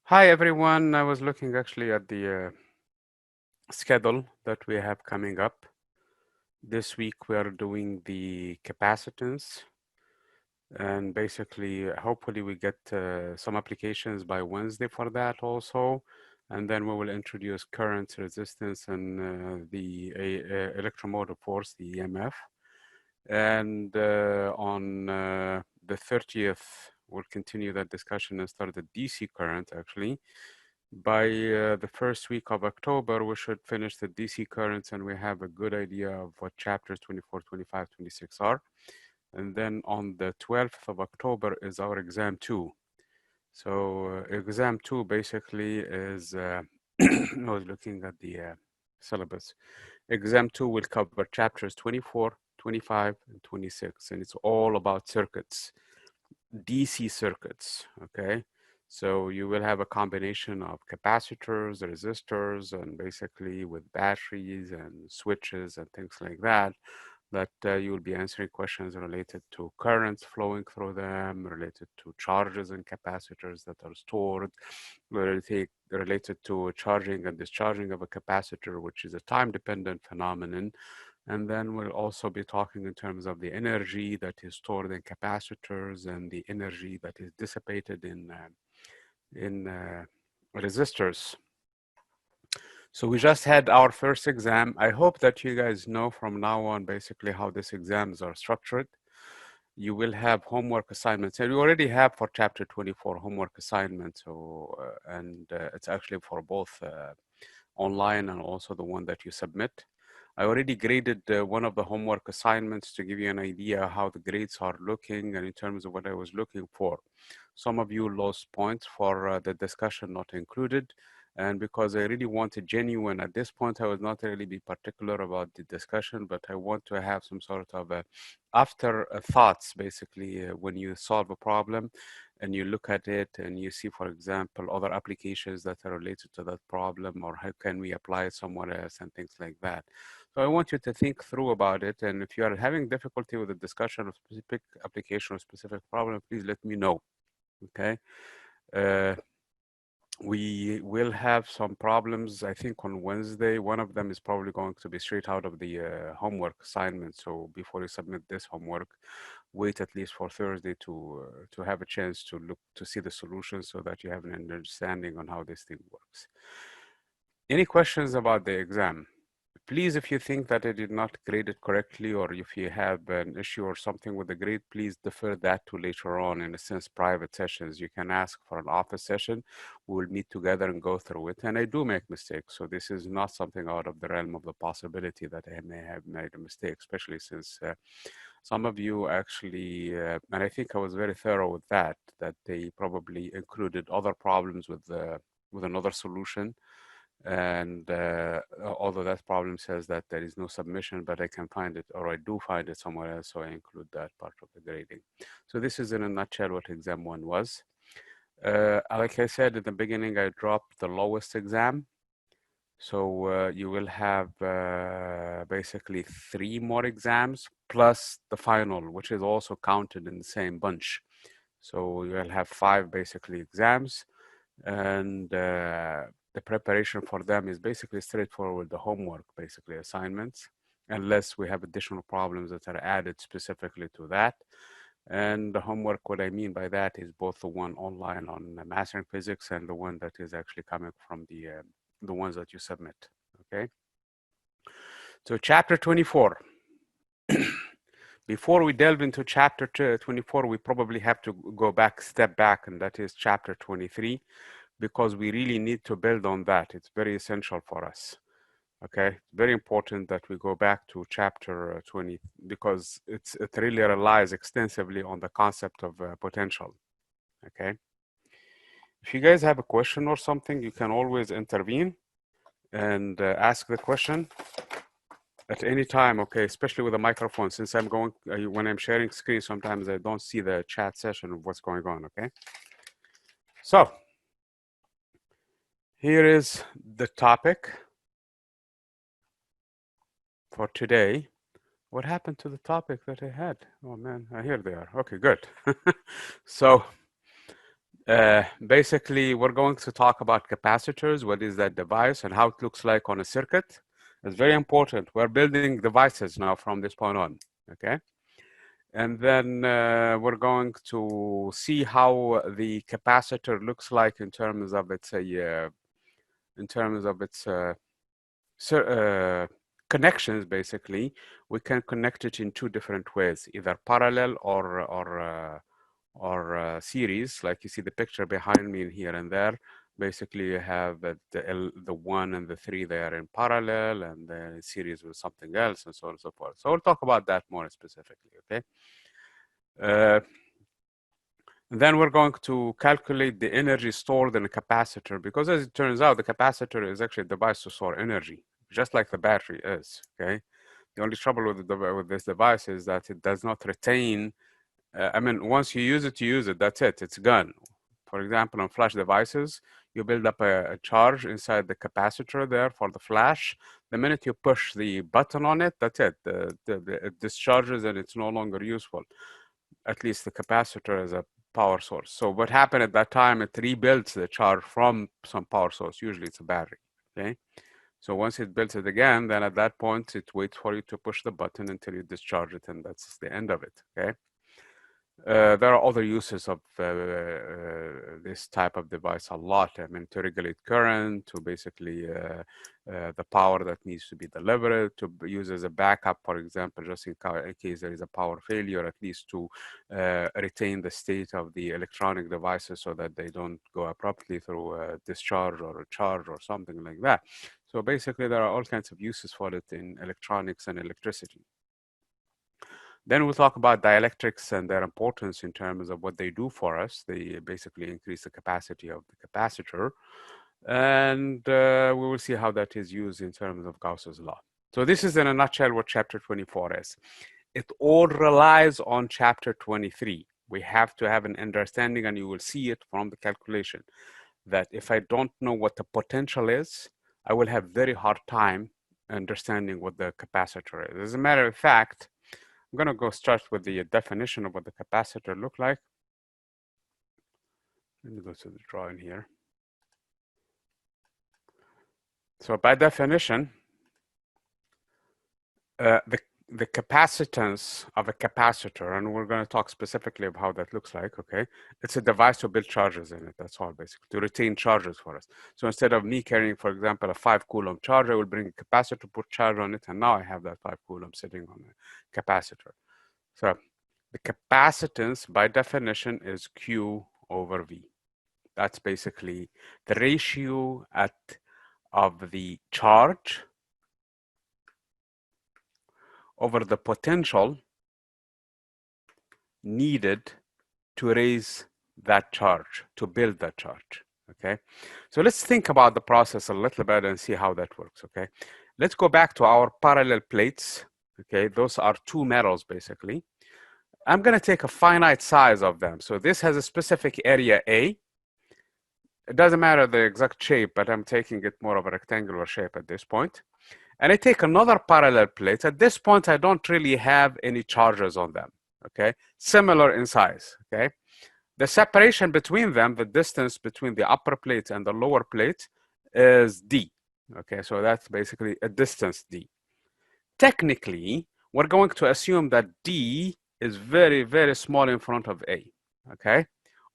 Hi everyone. I was looking actually at the schedule that we have coming up. This week we are doing the capacitance, and basically hopefully we get some applications by Wednesday for that also. And then we will introduce current, resistance, and the electromotive force, the EMF. And on the 30th, we'll continue that discussion and start the DC current actually. By the first week of October, we should finish the DC currents and we have a good idea of what chapters 24, 25, 26 are. And then on the 12th of October is our exam 2. So exam 2 basically is, I was looking at the syllabus. Exam 2 will cover chapters 24, 25, and 26, and it's all about circuits, DC circuits, okay? So you will have a combination of capacitors, resistors, and basically with batteries and switches and things like that, that you will be answering questions related to currents flowing through them, related to charges and capacitors that are stored, related to charging and discharging of a capacitor, which is a time-dependent phenomenon. And then we'll also be talking in terms of the energy that is stored in capacitors and the energy that is dissipated in resistors. So we just had our first exam. I hope that you guys know from now on basically how these exams are structured. You will have homework assignments, and you already have for chapter 24 homework assignments. So, it's actually for both online and also the one that you submit. I already graded one of the homework assignments to give you an idea how the grades are looking and in terms of what I was looking for. Some of you lost points for the discussion not included. And because I really wanted genuine, at this point, I was not really be particular about the discussion, but I want to have some sort of after thoughts, basically, when you solve a problem and you look at it and you see, for example, other applications that are related to that problem, or how can we apply it somewhere else and things like that. So I want you to think through about it. And if you are having difficulty with the discussion of specific application or specific problem, please let me know, okay? We will have some problems, I think, on Wednesday. One of them is probably going to be straight out of the homework assignment. So before you submit this homework, wait at least for Thursday to have a chance to look to see the solution so that you have an understanding on how this thing works. Any questions about the exam? Please, if you think that I did not grade it correctly, or if you have an issue or something with the grade, please defer that to later on, in a sense, private sessions. You can ask for an office session. We'll meet together and go through it. And I do make mistakes. So this is not something out of the realm of the possibility that I may have made a mistake, especially since some of you actually, and I think I was very thorough with that they probably included other problems with another solution. And although that problem says that there is no submission, but I can find it, or I do find it somewhere else, so I include that part of the grading. So this is in a nutshell what exam 1 was. Like I said in the beginning, I dropped the lowest exam. So you will have basically 3 more exams plus the final, which is also counted in the same bunch. So you'll have 5 basically exams, and the preparation for them is basically straightforward, the homework, basically assignments, unless we have additional problems that are added specifically to that. And the homework, what I mean by that is both the one online on mastering physics and the one that is actually coming from the ones that you submit, okay? So chapter 24. Before we delve into chapter 24, we probably have to go back, step back, and that is chapter 23, because we really need to build on that. It's very essential for us, okay? Very important that we go back to chapter 20, because it really relies extensively on the concept of potential, okay? If you guys have a question or something, you can always intervene and ask the question at any time, okay, especially with a microphone, since I'm going, when I'm sharing screen, sometimes I don't see the chat session of what's going on, okay? So here is the topic for today. What happened to the topic that I had? Oh man, here they are. Okay, good. So Basically, we're going to talk about capacitors, what is that device, and how it looks like on a circuit. It's very important. We're building devices now from this point on, okay? And then we're going to see how the capacitor looks like in terms of its connections. Basically, we can connect it in two different ways, either parallel or series. Like you see the picture behind me here and there. Basically, you have the 1 and the 3 there in parallel, and the series with something else, and so on and so forth. So we'll talk about that more specifically, okay? Then we're going to calculate the energy stored in a capacitor, because as it turns out, the capacitor is actually a device to store energy, just like the battery is, okay? The only trouble with this device is that it does not retain, I mean, once you use it, that's it, it's gone. For example, on flash devices, you build up a charge inside the capacitor there for the flash. The minute you push the button on it, that's it. It discharges and it's no longer useful. At least the capacitor is a power source. So what happened at that time, it rebuilds the charge from some power source. Usually it's a battery, okay? So once it builds it again, then at that point, it waits for you to push the button until you discharge it, and that's the end of it, okay? There are other uses of this type of device a lot. I mean, to regulate current, to basically the power that needs to be delivered, to use as a backup, for example, just in case there is a power failure, at least to retain the state of the electronic devices so that they don't go abruptly through a discharge or a charge or something like that. So basically, there are all kinds of uses for it in electronics and electricity. Then we'll talk about dielectrics and their importance in terms of what they do for us. They basically increase the capacity of the capacitor. And we will see how that is used in terms of Gauss's law. So this is in a nutshell what chapter 24 is. It all relies on chapter 23. We have to have an understanding, and you will see it from the calculation, that if I don't know what the potential is, I will have very hard time understanding what the capacitor is. As a matter of fact, I'm going to go start with the definition of what the capacitor look like. Let me go to the drawing here. So by definition, the capacitance of a capacitor, and we're going to talk specifically of how that looks like, okay? It's a device to build charges in it, that's all basically, to retain charges for us. So instead of me carrying, for example, a 5 coulomb charge, I will bring a capacitor, put charge on it, and now I have that 5 coulomb sitting on the capacitor. So the capacitance, by definition, is Q over V. That's basically the ratio of the charge over the potential needed to raise that charge, to build that charge, okay? So let's think about the process a little bit and see how that works, okay? Let's go back to our parallel plates, okay? Those are two metals, basically. I'm going to take a finite size of them. So this has a specific area A. It doesn't matter the exact shape, but I'm taking it more of a rectangular shape at this point. And I take another parallel plate. At this point, I don't really have any charges on them, okay? Similar in size, okay? The separation between them, the distance between the upper plate and the lower plate is D, okay? So that's basically a distance D. Technically, we're going to assume that D is very, very small in front of A, okay?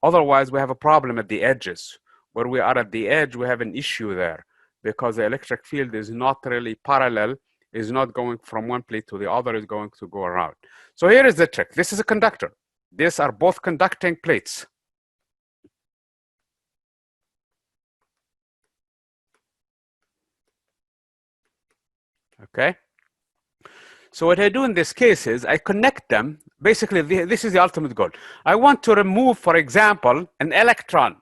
Otherwise, we have a problem at the edges. Where we are at the edge, we have an issue there because the electric field is not really parallel, is not going from one plate to the other, is going to go around. So here is the trick. This is a conductor. These are both conducting plates. Okay? So what I do in this case is I connect them. Basically, this is the ultimate goal. I want to remove, for example, an electron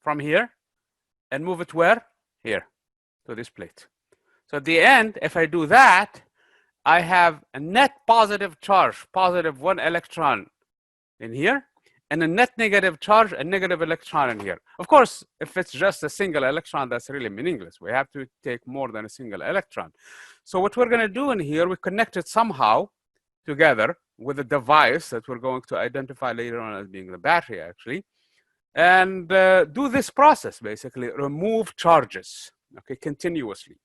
from here and move it where? Here, to this plate. So at the end, if I do that, I have a net positive charge, positive 1 electron in here, and a net negative charge, a negative electron in here. Of course, if it's just a single electron, that's really meaningless. We have to take more than a single electron. So what we're going to do in here, we connect it somehow together with a device that we're going to identify later on as being the battery, actually. and do this process, basically, remove charges, okay, continuously.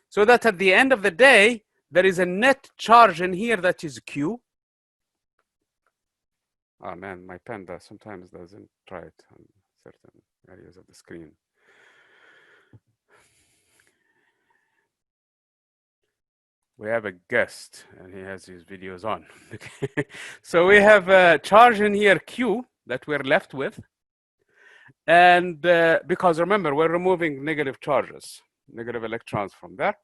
So that at the end of the day, there is a net charge in here that is Q. Oh man, my pen sometimes doesn't try it on certain areas of the screen. We have a guest and he has his videos on. Okay. So we have a charge in here Q that we're left with. And because remember, we're removing negative charges, negative electrons from there.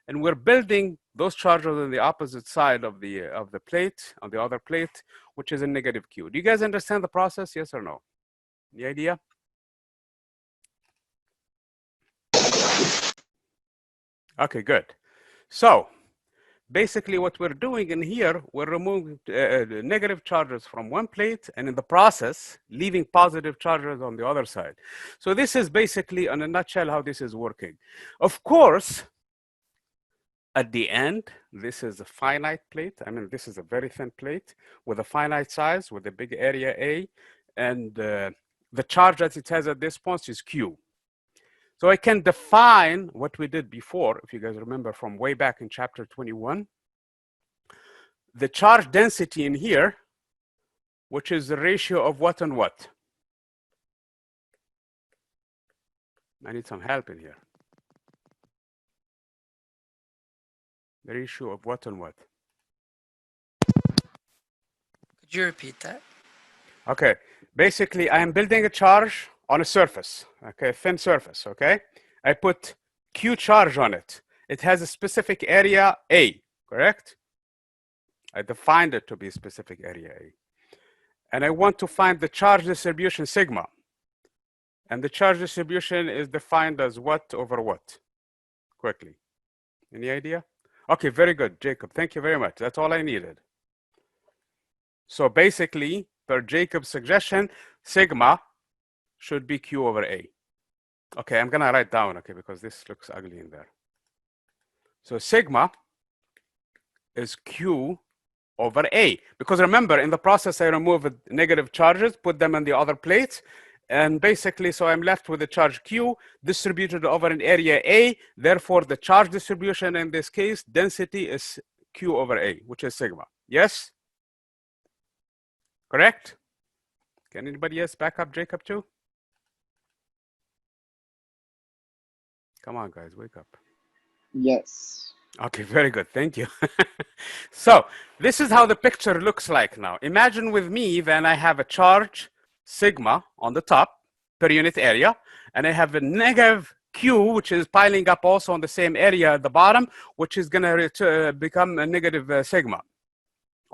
And we're building those charges on the opposite side of the plate, on the other plate, which is a negative Q. Do you guys understand the process? Yes or no? Any idea? Okay, good. So basically what we're doing in here, we're removing negative charges from one plate and in the process, leaving positive charges on the other side. So this is basically, in a nutshell, how this is working. Of course, at the end, this is a finite plate. I mean, this is a very thin plate with a finite size, with a big area A, and the charge that it has at this point is Q. So I can define what we did before, if you guys remember from way back in chapter 21, the charge density in here, which is the ratio of what and what. I need some help in here. The ratio of what and what? Could you repeat that? Okay, basically I am building a charge on a surface, okay, a thin surface, okay? I put Q charge on it. It has a specific area A, correct? I defined it to be a specific area A. And I want to find the charge distribution sigma. And the charge distribution is defined as what over what? Quickly. Any idea? Okay, very good, Jacob. Thank you very much. That's all I needed. So basically, per Jacob's suggestion, sigma should be Q over A. Okay, I'm gonna write down, okay, because this looks ugly in there. So sigma is Q over A. Because remember, in the process, I remove negative charges, put them on the other plates, and basically, so I'm left with a charge Q distributed over an area A. Therefore, the charge distribution in this case, density is Q over A, which is sigma. Yes? Correct? Can anybody else back up Jacob too? Come on, guys, wake up. Yes. Okay, very good. Thank you. So this is how the picture looks like now. Imagine with me, then I have a charge sigma on the top per unit area, and I have a negative Q, which is piling up also on the same area at the bottom, which is going to become a negative sigma.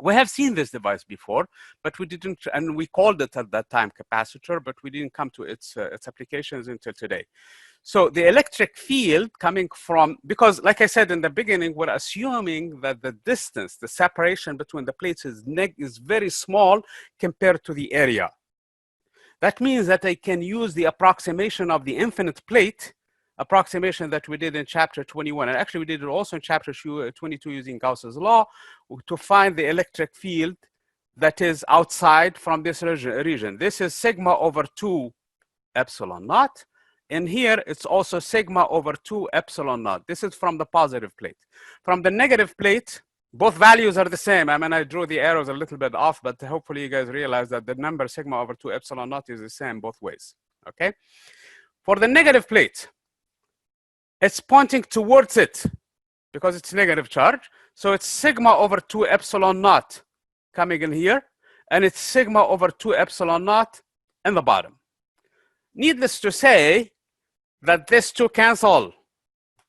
We have seen this device before, but we didn't, and we called it at that time capacitor, but we didn't come to its applications until today. So the electric field coming from, because like I said in the beginning, we're assuming that the distance, the separation between the plates is very small compared to the area. That means that I can use the approximation of the infinite plate, approximation that we did in chapter 21. And actually we did it also in chapter 22 using Gauss's law to find the electric field that is outside from this region. This is sigma over 2 epsilon naught. And here it's also sigma over 2 epsilon naught. This is from the positive plate. From the negative plate, both values are the same. I mean, I drew the arrows a little bit off, but hopefully you guys realize that the number sigma over 2 epsilon naught is the same both ways, okay? For the negative plate, it's pointing towards it because it's negative charge. So it's sigma over 2 epsilon naught coming in here, and it's sigma over 2 epsilon naught in the bottom. Needless to say that these two cancel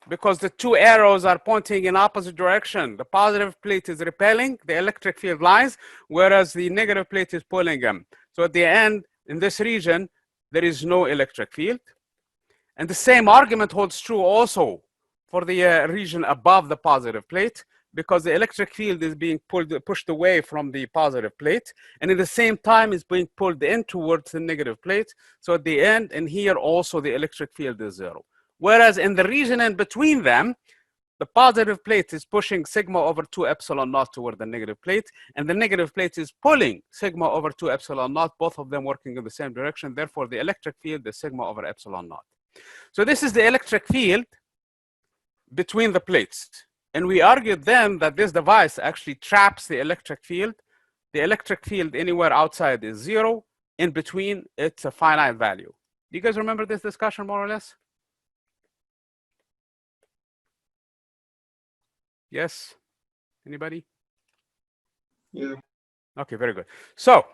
because the two arrows are pointing in opposite direction. The positive plate is repelling the electric field lines, whereas the negative plate is pulling them. So at the end, in this region, there is no electric field. And the same argument holds true also for the region above the positive plate, because the electric field is being pushed away from the positive plate, and at the same time is being pulled in towards the negative plate. So at the end, and here also the electric field is zero. Whereas in the region in between them, The positive plate is pushing sigma over 2 epsilon naught toward the negative plate, and the negative plate is pulling sigma over 2 epsilon naught, both of them working in the same direction. Therefore, the electric field is sigma over epsilon naught. So this is the electric field between the plates. And we argued then that this device actually traps the electric field. The electric field anywhere outside is 0. In between, it's a finite value. Do you guys remember this discussion more or less? Yes? Anybody? Yeah. Okay, very good. So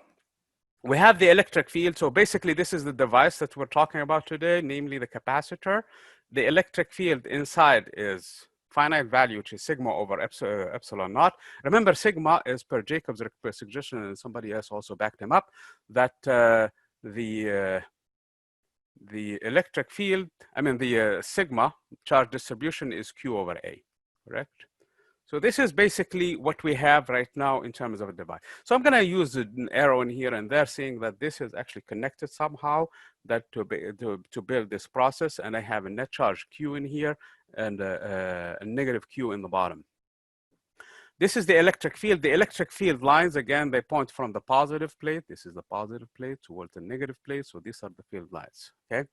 we have the electric field. So basically, this is the device that we're talking about today, namely the capacitor. The electric field inside is finite value, which is sigma over epsilon naught. Remember, sigma is per Jacob's suggestion, and somebody else also backed him up, that the electric field, the sigma charge distribution is Q over A, correct? So this is basically what we have right now in terms of a device. So I'm going to use an arrow in here and there saying that this is actually connected somehow, that to build this process. And I have a net charge Q in here and a negative Q in the bottom. This is the electric field. The electric field lines, again, they point from the positive plate. This is the positive plate towards the negative plate. So these are the field lines, okay?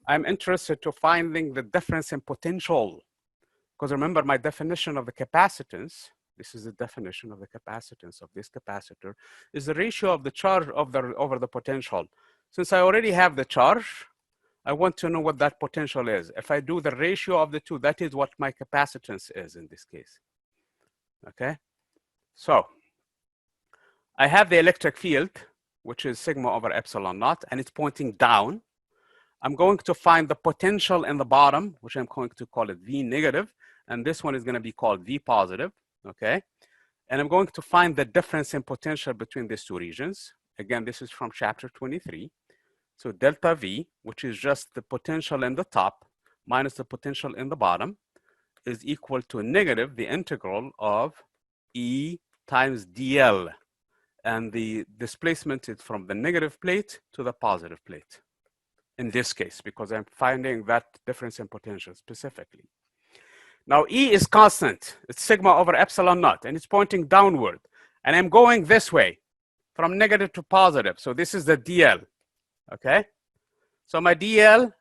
I'm interested to finding the difference in potential. Because remember, my definition of the capacitance, this is the definition of the capacitance of this capacitor, is the ratio of the charge over the potential. Since I already have the charge, I want to know what that potential is. If I do the ratio of the two, that is what my capacitance is in this case. Okay? So I have the electric field, which is sigma over epsilon naught, and it's pointing down. I'm going to find the potential in the bottom, which I'm going to call it V negative. And this one is going to be called V positive, okay? And I'm going to find the difference in potential between these two regions. Again, this is from chapter 23. So delta V, which is just the potential in the top minus the potential in the bottom, is equal to negative the integral of E times dl. And the displacement is from the negative plate to the positive plate. In this case, because I'm finding that difference in potential specifically. Now, E is constant. It's sigma over epsilon naught, and it's pointing downward. And I'm going this way, from negative to positive. So this is the dl, okay? So my dl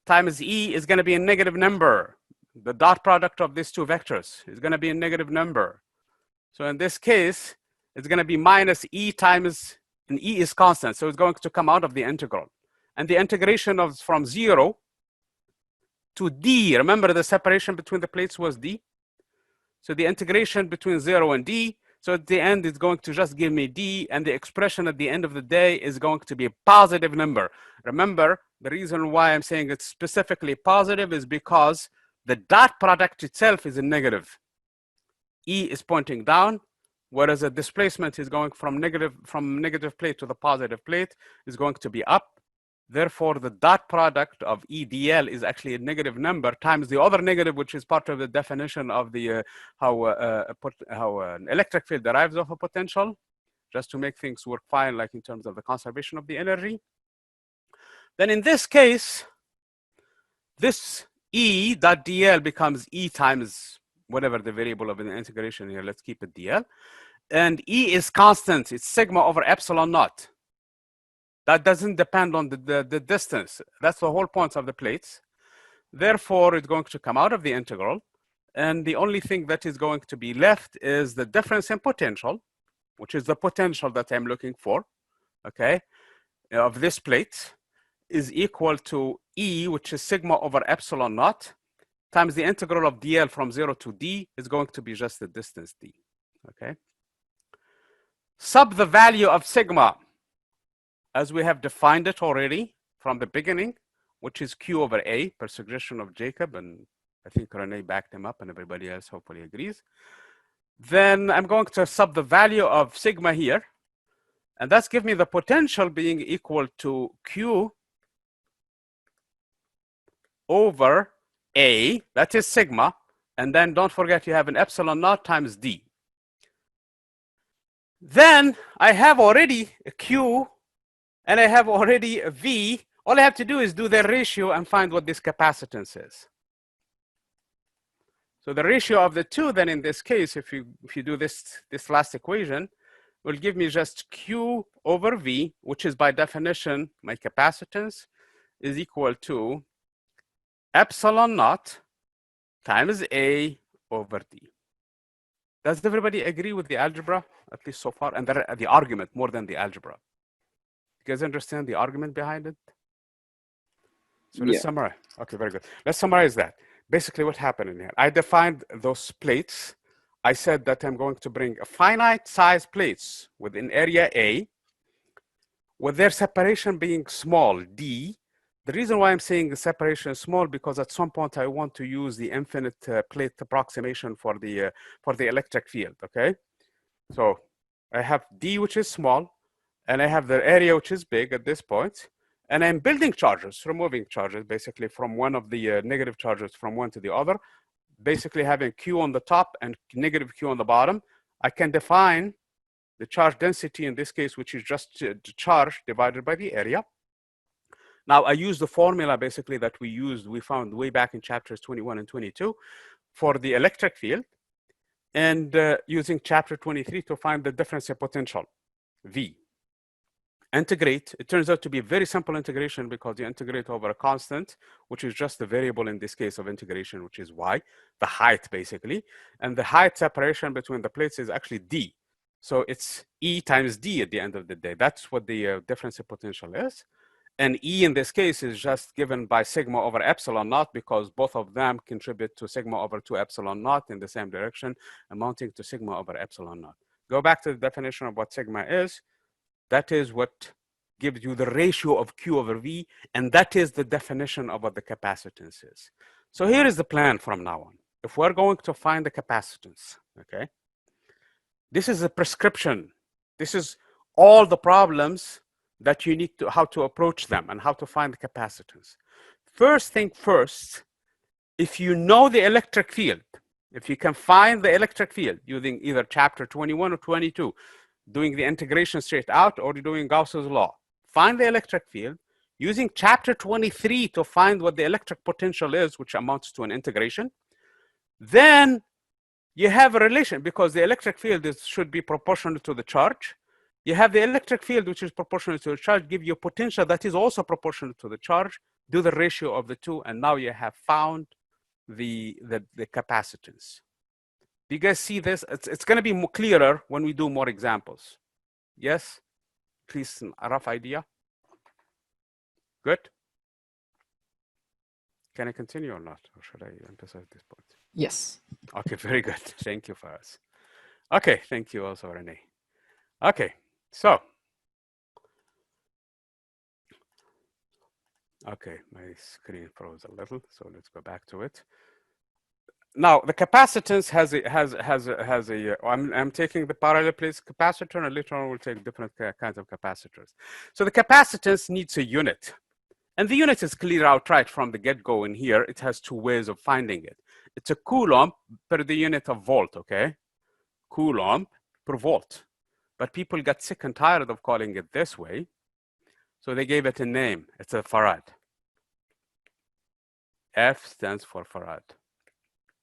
times E is going to be a negative number. The dot product of these two vectors is going to be a negative number. So in this case, it's going to be minus E times, and E is constant. So it's going to come out of the integral. And the integration of from 0 to D, remember the separation between the plates was D? So the integration between 0 and D, so at the end it's going to just give me D, and the expression at the end of the day is going to be a positive number. Remember, the reason why I'm saying it's specifically positive is because the dot product itself is a negative. E is pointing down, whereas the displacement is going from negative plate to the positive plate is going to be up. Therefore, the dot product of EDL is actually a negative number times the other negative, which is part of the definition of the how an electric field derives of a potential, just to make things work fine, like in terms of the conservation of the energy. Then in this case, this E dot dl becomes E times whatever the variable of an integration here. Let's keep it dl. And E is constant. It's sigma over epsilon naught. That doesn't depend on the distance. That's the whole point of the plates. Therefore, it's going to come out of the integral. And the only thing that is going to be left is the difference in potential, which is the potential that I'm looking for, okay, of this plate, is equal to E, which is sigma over epsilon naught, times the integral of dl from 0 to D is going to be just the distance D, okay? Sub the value of sigma, as we have defined it already from the beginning, which is Q over A per suggestion of Jacob, and I think Rene backed him up and everybody else hopefully agrees. Then I'm going to sub the value of sigma here, and that's give me the potential being equal to Q over A, that is sigma, and then don't forget you have an epsilon naught times D. Then I have already a Q and I have already a V. All I have to do is do their ratio and find what this capacitance is. So the ratio of the two, then in this case, if you do this last equation, will give me just Q over V, which is by definition, my capacitance is equal to epsilon naught times A over D. Does everybody agree with the algebra, at least so far? And the argument more than the algebra. You guys understand the argument behind it? So let's summarize. Okay, very good. Let's summarize that. Basically what happened in here, I defined those plates. I said that I'm going to bring a finite size plates within area A with their separation being small, D. The reason why I'm saying the separation is small because at some point I want to use the infinite plate approximation for the electric field, okay? So I have D, which is small, and I have the area, which is big at this point. And I'm building charges, removing charges, basically from one of the negative charges from one to the other, basically having Q on the top and negative Q on the bottom. I can define the charge density in this case, which is just the charge divided by the area. Now I use the formula basically that we found way back in chapters 21 and 22 for the electric field, and using chapter 23 to find the difference in potential, V. Integrate, it turns out to be a very simple integration because you integrate over a constant, which is just the variable in this case of integration, which is Y, the height basically. And the height separation between the plates is actually D. So it's E times D at the end of the day. That's what the difference in potential is. And E in this case is just given by sigma over epsilon naught because both of them contribute to sigma over 2 epsilon naught in the same direction, amounting to sigma over epsilon naught. Go back to the definition of what sigma is. That is what gives you the ratio of Q over V, and that is the definition of what the capacitance is. So here is the plan from now on. If we're going to find the capacitance, okay, this is a prescription. This is all the problems that you need to, how to approach them and how to find the capacitance. First thing first, if you know the electric field, if you can find the electric field using either chapter 21 or 22, doing the integration straight out or doing Gauss's law, find the electric field using chapter 23 to find what the electric potential is, which amounts to an integration. Then you have a relation because the electric field should be proportional to the charge. You have the electric field, which is proportional to the charge, give you a potential that is also proportional to the charge, do the ratio of the two, and now you have found the capacitance. Do you guys see this? It's going to be more clearer when we do more examples. Yes? At least a rough idea. Good? Can I continue or not? Or should I emphasize this point? Yes. Okay, very good. Thank you, Faraz. Okay, thank you also, Renee. Okay, so. Okay, my screen froze a little, so let's go back to it. Now, the capacitance has a I'm taking the parallel place capacitor, and later on we'll take different kinds of capacitors. So the capacitance needs a unit. And the unit is clear outright from the get-go in here. It has two ways of finding it. It's a coulomb per the unit of volt, okay? Coulomb per volt. But people got sick and tired of calling it this way. So they gave it a name. It's a farad. F stands for farad.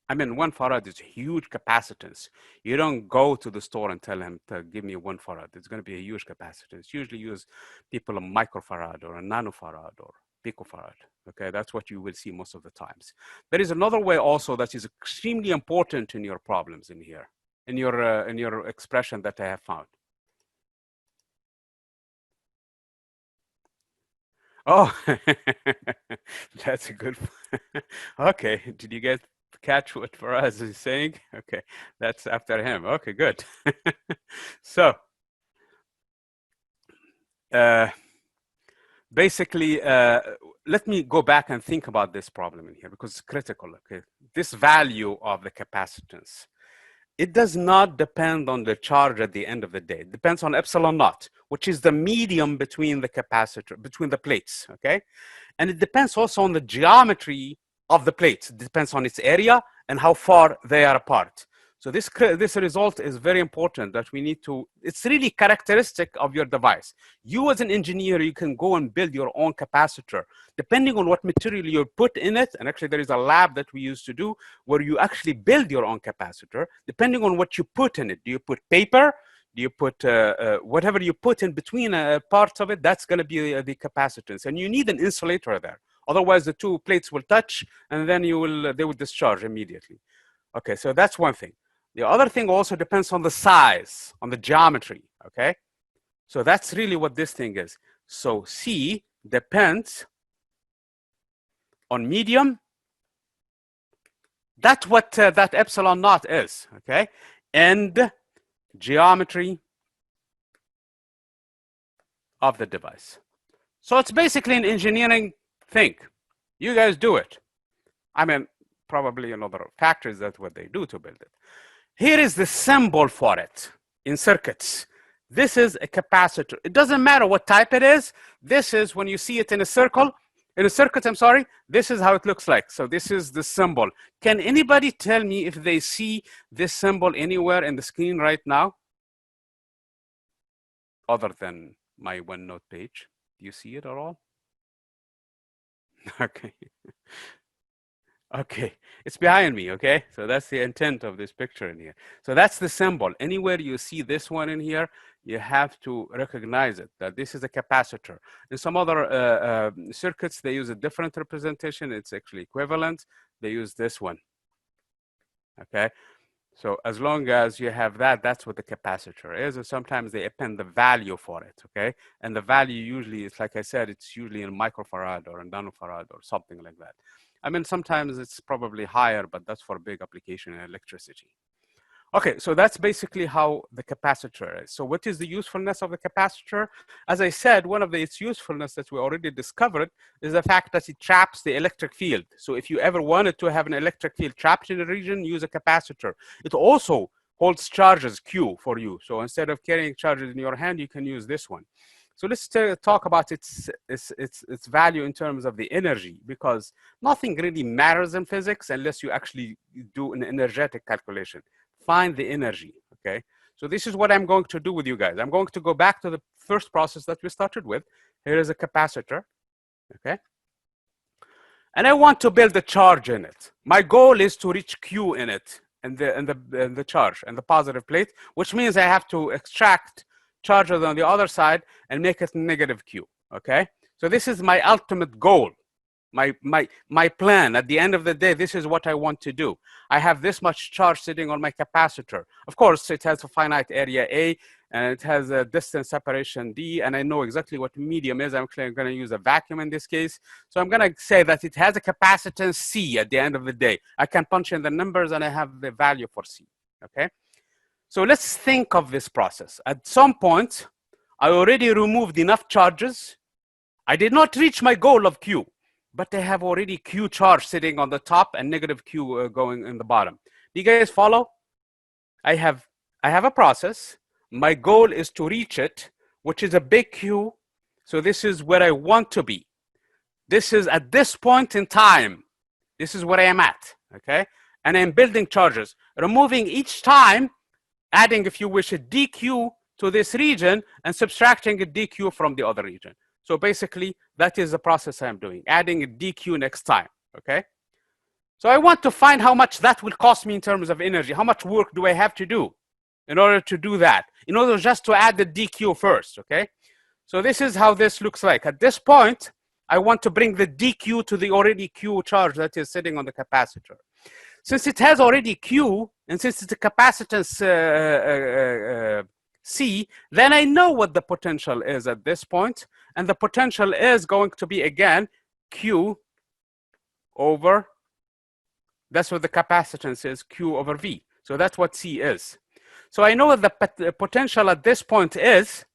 I mean, 1 farad is a huge capacitance. You don't go to the store and tell him to give me 1 farad. It's going to be a huge capacitance. Usually use people a microfarad or a nanofarad or picofarad. Okay, that's what you will see most of the times. There is another way also that is extremely important in your problems in here, in your expression that I have found. Oh, that's a good one. Okay, did you guys catch what Faraz is saying? Okay, that's after him. Okay, good. So, basically, let me go back and think about this problem in here because it's critical. Okay, this value of the capacitance, it does not depend on the charge at the end of the day. It depends on epsilon naught, which is the medium between the capacitor, between the plates, okay? And it depends also on the geometry of the plates. It depends on its area and how far they are apart. So this result is very important that we need to, it's really characteristic of your device. You as an engineer, you can go and build your own capacitor, depending on what material you put in it. And actually there is a lab that we used to do where you actually build your own capacitor, depending on what you put in it. Do you put paper? Do you put whatever you put in between parts of it? That's going to be the capacitance. And you need an insulator there. Otherwise the two plates will touch and then they will discharge immediately. Okay, so that's one thing. The other thing also depends on the size, on the geometry, okay? So that's really what this thing is. So C depends on medium. That's what that epsilon naught is, okay? And geometry of the device. So it's basically an engineering thing. You guys do it. I mean, probably in other factories, that's what they do to build it. Here is the symbol for it in circuits. This is a capacitor. It doesn't matter what type it is. This is when you see it in a circle, in a circuit, I'm sorry, this is how it looks like. So this is the symbol. Can anybody tell me if they see this symbol anywhere in the screen right now? Other than my OneNote page. Do you see it at all? Okay. Okay, it's behind me, okay? So that's the intent of this picture in here. So that's the symbol. Anywhere you see this one in here, you have to recognize it, that this is a capacitor. In some other circuits, they use a different representation. It's actually equivalent. They use this one, okay? So as long as you have that, that's what the capacitor is. And sometimes they append the value for it, okay? And the value usually is, like I said, it's usually in microfarad or in nanofarad or something like that. I mean, sometimes it's probably higher, but that's for big application in electricity. Okay, so that's basically how the capacitor is. So what is the usefulness of the capacitor? As I said, one of its usefulness that we already discovered is the fact that it traps the electric field. So if you ever wanted to have an electric field trapped in a region, use a capacitor. It also holds charges, Q, for you. So instead of carrying charges in your hand, you can use this one. So let's talk about its value in terms of the energy, because nothing really matters in physics unless you actually do an energetic calculation. Find the energy, okay? So this is what I'm going to do with you guys. I'm going to go back to the first process that we started with. Here is a capacitor, okay? And I want to build a charge in it. My goal is to reach Q in it, and the charge, and the positive plate, which means I have to extract charges on the other side and make it negative Q, okay? So this is my ultimate goal. My plan. At the end of the day, this is what I want to do. I have this much charge sitting on my capacitor. Of course, it has a finite area A, and it has a distance separation D, and I know exactly what medium is. I'm actually going to use a vacuum in this case. So I'm going to say that it has a capacitance C at the end of the day. I can punch in the numbers, and I have the value for C, okay? So let's think of this process. At some point, I already removed enough charges. I did not reach my goal of Q, but I have already Q charge sitting on the top and negative Q going in the bottom. Do you guys follow? I have a process. My goal is to reach it, which is a big Q. So this is where I want to be. This is at this point in time. This is where I am at, okay? And I'm building charges, removing each time, adding, if you wish, a dq to this region and subtracting a dq from the other region. So basically, that is the process I'm doing, adding a dq next time, okay? So I want to find how much that will cost me in terms of energy. How much work do I have to do in order to do that? In order just to add the dq first, okay? So this is how this looks like. At this point, I want to bring the dq to the already q charge that is sitting on the capacitor. Since it has already Q, and since it's a capacitance C, then I know what the potential is at this point. And the potential is going to be, again, Q over, that's what the capacitance is, Q over V. So that's what C is. So I know what the potential at this point is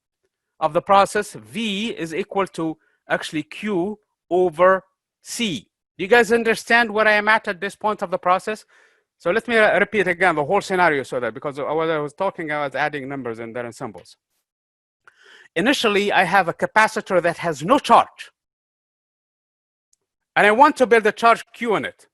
of the process. V is equal to actually Q over C. Do you guys understand where I am at this point of the process? So let me repeat again the whole scenario so that, because what I was talking, I was adding numbers and then symbols. Initially, I have a capacitor that has no charge. And I want to build a charge Q in it.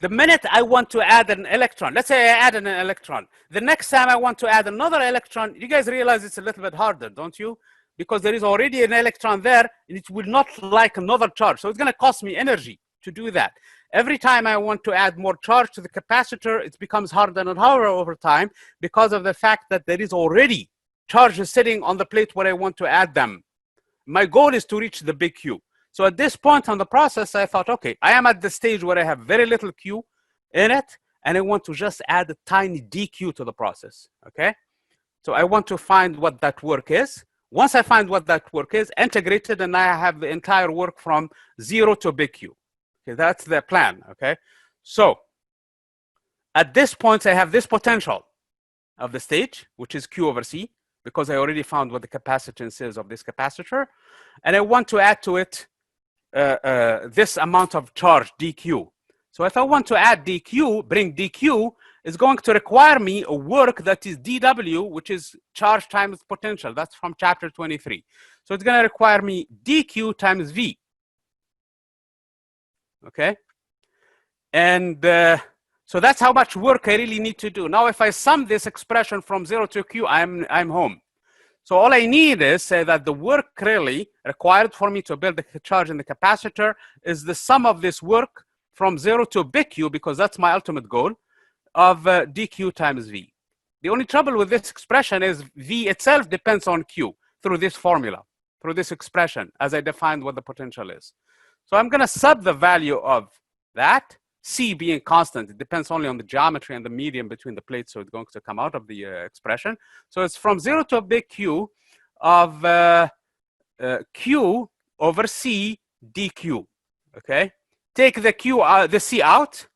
The minute I want to add an electron, let's say I added an electron. The next time I want to add another electron, you guys realize it's a little bit harder, don't you? Because there is already an electron there, and it will not like another charge. So it's going to cost me energy to do that. Every time I want to add more charge to the capacitor, it becomes harder and harder over time because of the fact that there is already charges sitting on the plate where I want to add them. My goal is to reach the big Q. So at this point on the process, I thought, okay, I am at the stage where I have very little Q in it, and I want to just add a tiny dQ to the process, okay? So I want to find what that work is. Once I find what that work is, integrate it, and I have the entire work from 0 to big Q. Okay, that's the plan, okay? So at this point, I have this potential of the stage, which is Q over C, because I already found what the capacitance is of this capacitor. And I want to add to it this amount of charge, dQ. So if I want to add dQ, bring dQ, it's going to require me a work that is dW, which is charge times potential. That's from chapter 23. So it's going to require me dQ times V. Okay? And so that's how much work I really need to do. Now, if I sum this expression from 0 to Q, I'm home. So all I need is say that the work really required for me to build the charge in the capacitor is the sum of this work from 0 to big Q, because that's my ultimate goal, of dQ times V. The only trouble with this expression is V itself depends on Q through this formula, through this expression, as I defined what the potential is. So I'm going to sub the value of that, C being constant. It depends only on the geometry and the medium between the plates, so it's going to come out of the expression. So it's from 0 to a big Q of Q over C dQ, okay? Take the Q, the C out,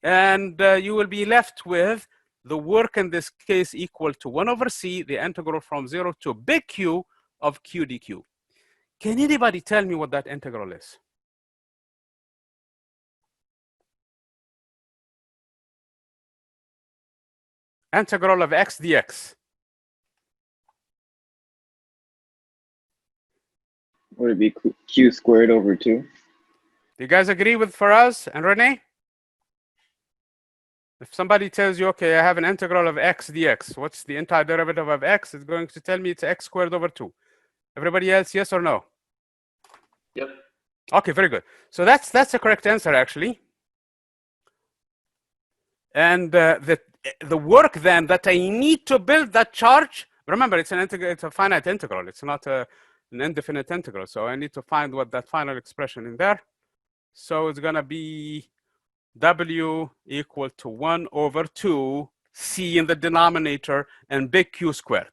and you will be left with the work in this case equal to 1 over C, the integral from 0 to big Q of Q dQ. Can anybody tell me what that integral is? Integral of x dx. Would it be Q squared over 2? Do you guys agree with Faraz and Renee? If somebody tells you, okay, I have an integral of x dx, what's the antiderivative of x? It's going to tell me it's x squared over 2. Everybody else, yes or no? Yep. Okay, very good. So that's the correct answer, actually. And the work then that I need to build that charge, remember, it's a finite integral. It's not an indefinite integral. So I need to find what that final expression in there. So it's going to be W equal to 1 over 2 C in the denominator and big Q squared.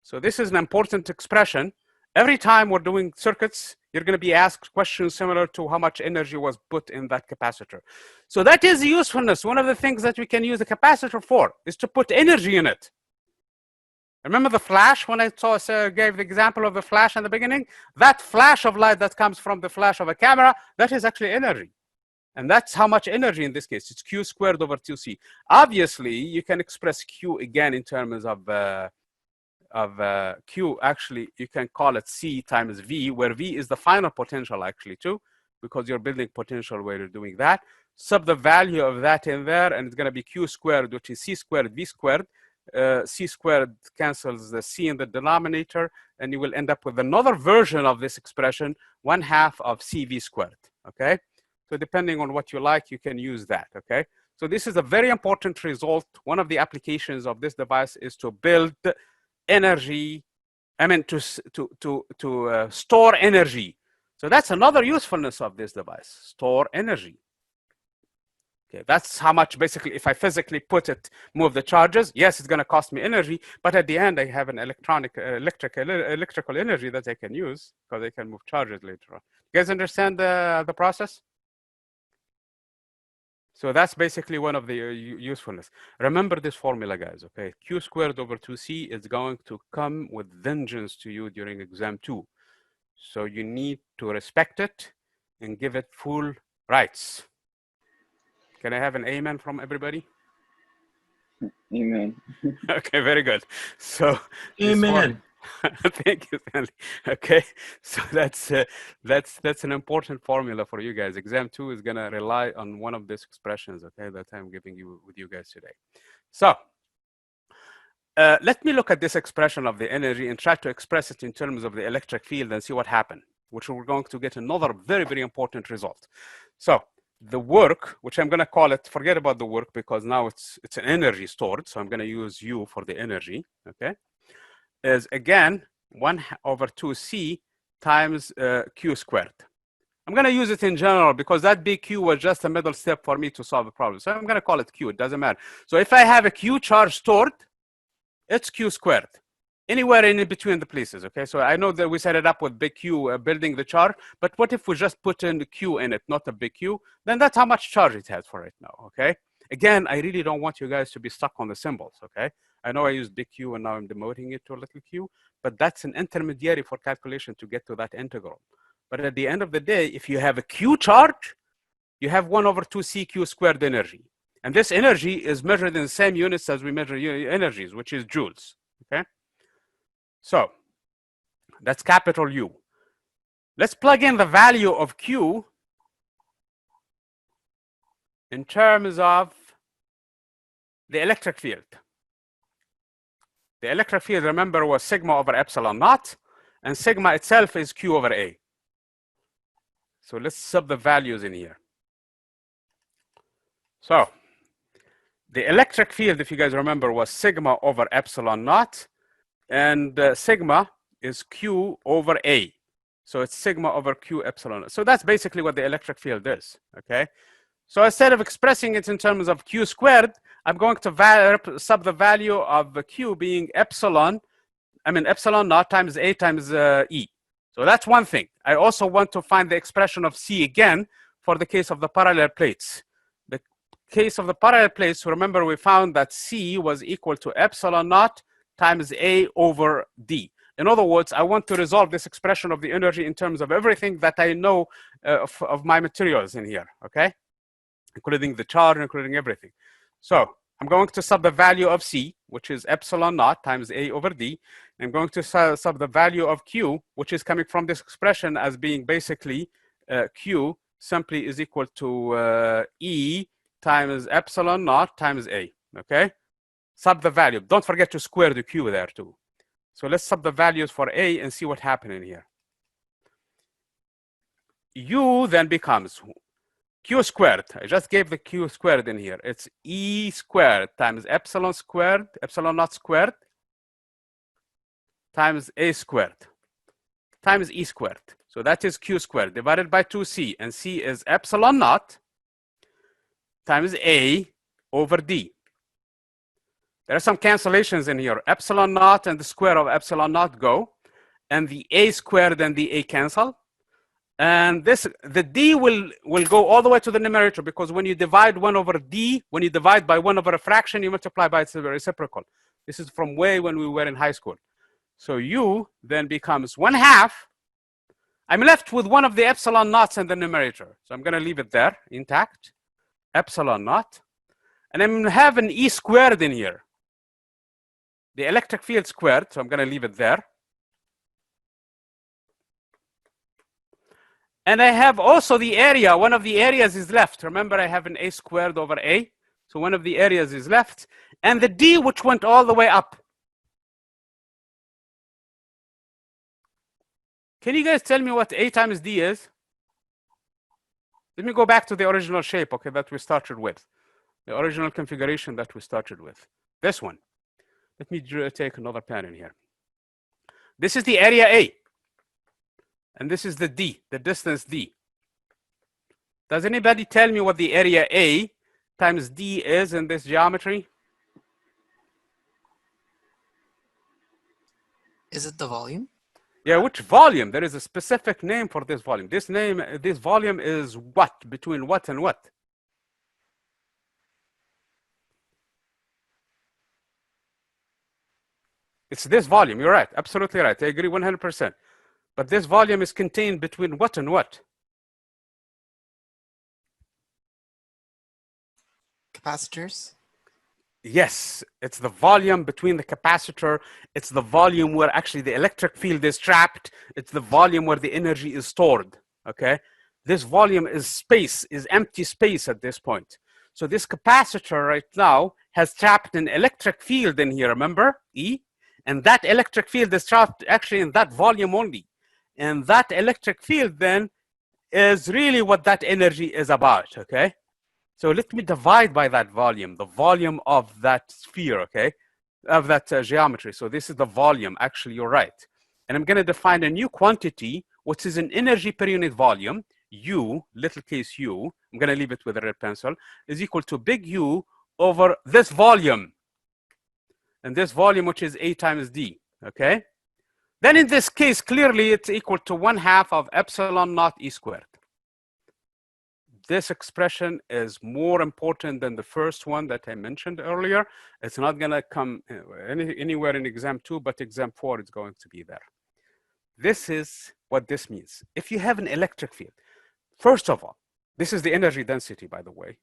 So this is an important expression. Every time we're doing circuits, you're going to be asked questions similar to how much energy was put in that capacitor. So that is the usefulness. One of the things that we can use the capacitor for is to put energy in it. Remember the flash when I gave the example of the flash in the beginning? That flash of light that comes from the flash of a camera, that is actually energy. And that's how much energy in this case. It's Q squared over 2C. Obviously, you can express Q again in terms of Q. Actually, you can call it C times V, where V is the final potential actually too, because you're building potential where you're doing that. Sub the value of that in there, and it's going to be Q squared, which is C squared, V squared. C squared cancels the C in the denominator, and you will end up with another version of this expression, 1/2 of CV squared, okay? So depending on what you like, you can use that, okay? So this is a very important result. One of the applications of this device is to build energy, to store energy. So that's another usefulness of this device, store energy. Okay, that's how much basically, if I physically move the charges, yes, it's going to cost me energy, but at the end, I have an electrical energy that I can use because I can move charges later on. You guys understand the process? So that's basically one of the usefulness. Remember this formula, guys, okay? Q squared over 2C is going to come with vengeance to you during exam 2. So you need to respect it and give it full rights. Can I have an amen from everybody? Amen. Okay, very good. So Amen. Thank you, Stanley. Okay, so that's an important formula for you guys. Exam 2 is gonna rely on one of these expressions, okay, that I'm giving you with you guys today. So let me look at this expression of the energy and try to express it in terms of the electric field and see what happened, which we're going to get another very, very important result. So the work, which I'm going to call it, forget about the work because now it's an energy stored. So I'm going to use U for the energy, okay, is again 1/2C times Q squared. I'm going to use it in general because that big Q was just a middle step for me to solve a problem. So I'm going to call it Q. It doesn't matter. So if I have a Q charge stored, it's Q squared, anywhere in between the places, okay? So I know that we set it up with big Q building the charge, but what if we just put in the Q in it, not a big Q? Then that's how much charge it has for it now, okay? Again, I really don't want you guys to be stuck on the symbols, okay? I know I used big Q and now I'm demoting it to a little q, but that's an intermediary for calculation to get to that integral. But at the end of the day, if you have a Q charge, you have 1/2 CQ squared energy. And this energy is measured in the same units as we measure energies, which is joules, okay? So that's capital U. Let's plug in the value of Q in terms of the electric field. The electric field, remember, was sigma over epsilon naught, and sigma itself is Q over A. So let's sub the values in here. So the electric field, if you guys remember, was sigma over epsilon naught, and sigma is Q over A. So it's sigma over Q epsilon. So that's basically what the electric field is, okay? So instead of expressing it in terms of Q squared, I'm going to sub the value of the Q being epsilon naught times A times E. So that's one thing. I also want to find the expression of C again for the case of the parallel plates. The case of the parallel plates, remember we found that C was equal to epsilon naught times A over D. In other words, I want to resolve this expression of the energy in terms of everything that I know of my materials in here, okay? Including the charge, including everything. So I'm going to sub the value of C, which is epsilon naught times A over D. I'm going to sub the value of Q, which is coming from this expression as being basically Q simply is equal to E times epsilon naught times A, okay? Sub the value. Don't forget to square the Q there too. So let's sub the values for A and see what happened in here. U then becomes Q squared. I just gave the Q squared in here. It's E squared times epsilon naught squared, times A squared, times E squared. So that is Q squared divided by 2C, and C is epsilon naught times A over D. There are some cancellations in here. Epsilon naught and the square of epsilon naught go, and the A squared and the A cancel. And the D will go all the way to the numerator, because when you divide 1 over D, when you divide by 1 over a fraction, you multiply by its reciprocal. This is from way when we were in high school. So U then becomes 1/2. I'm left with one of the epsilon naughts in the numerator. So I'm going to leave it there intact, epsilon naught. And I'm having E squared in here. The electric field squared, so I'm going to leave it there. And I have also the area. One of the areas is left. Remember, I have an A squared over A. So one of the areas is left. And the D, which went all the way up. Can you guys tell me what A times D is? Let me go back to the original shape, okay, that we started with. The original configuration that we started with. This one. Let me take another pen in here. This is the area A. And this is the D, the distance D. Does anybody tell me what the area A times D is in this geometry? Is it the volume? Yeah, which volume? There is a specific name for this volume. This volume is what? Between what and what? It's this volume. You're right. Absolutely right. I agree 100%. But this volume is contained between what and what? Capacitors? Yes, it's the volume between the capacitor. It's the volume where actually the electric field is trapped. It's the volume where the energy is stored, okay? This volume is space, is empty space at this point. So this capacitor right now has trapped an electric field in here, remember, E? And that electric field is trapped actually in that volume only. And that electric field then is really what that energy is about, okay? So let me divide by that volume, the volume of that sphere, okay, of that geometry. So this is the volume, actually, you're right. And I'm gonna define a new quantity, which is an energy per unit volume, U, little case U, I'm gonna leave it with a red pencil, is equal to big U over this volume. And this volume, which is A times D, okay? Then in this case, clearly it's equal to 1/2 of epsilon naught E squared. This expression is more important than the first one that I mentioned earlier. It's not going to come anywhere in exam 2, but exam 4 is going to be there. This is what this means. If you have an electric field, first of all, this is the energy density, by the way.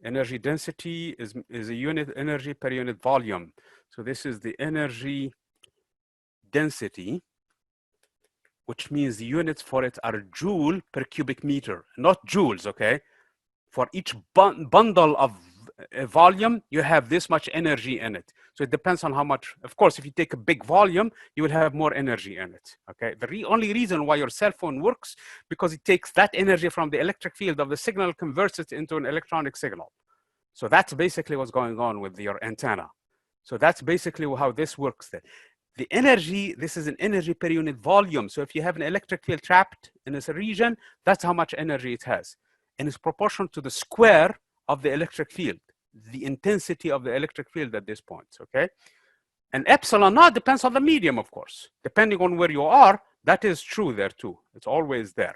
Energy density is a unit energy per unit volume. So this is the energy density, which means the units for it are joule per cubic meter, not joules, okay? For each bundle of volume, you have this much energy in it. So it depends on how much. Of course, if you take a big volume, you will have more energy in it, okay? The only reason why your cell phone works, because it takes that energy from the electric field of the signal, converts it into an electronic signal. So that's basically what's going on with your antenna. So that's basically how this works then. The energy, this is an energy per unit volume. So if you have an electric field trapped in this region, that's how much energy it has. And it's proportional to the square of the electric field, the intensity of the electric field at this point, okay? And epsilon naught depends on the medium, of course. Depending on where you are, that is true there too. It's always there.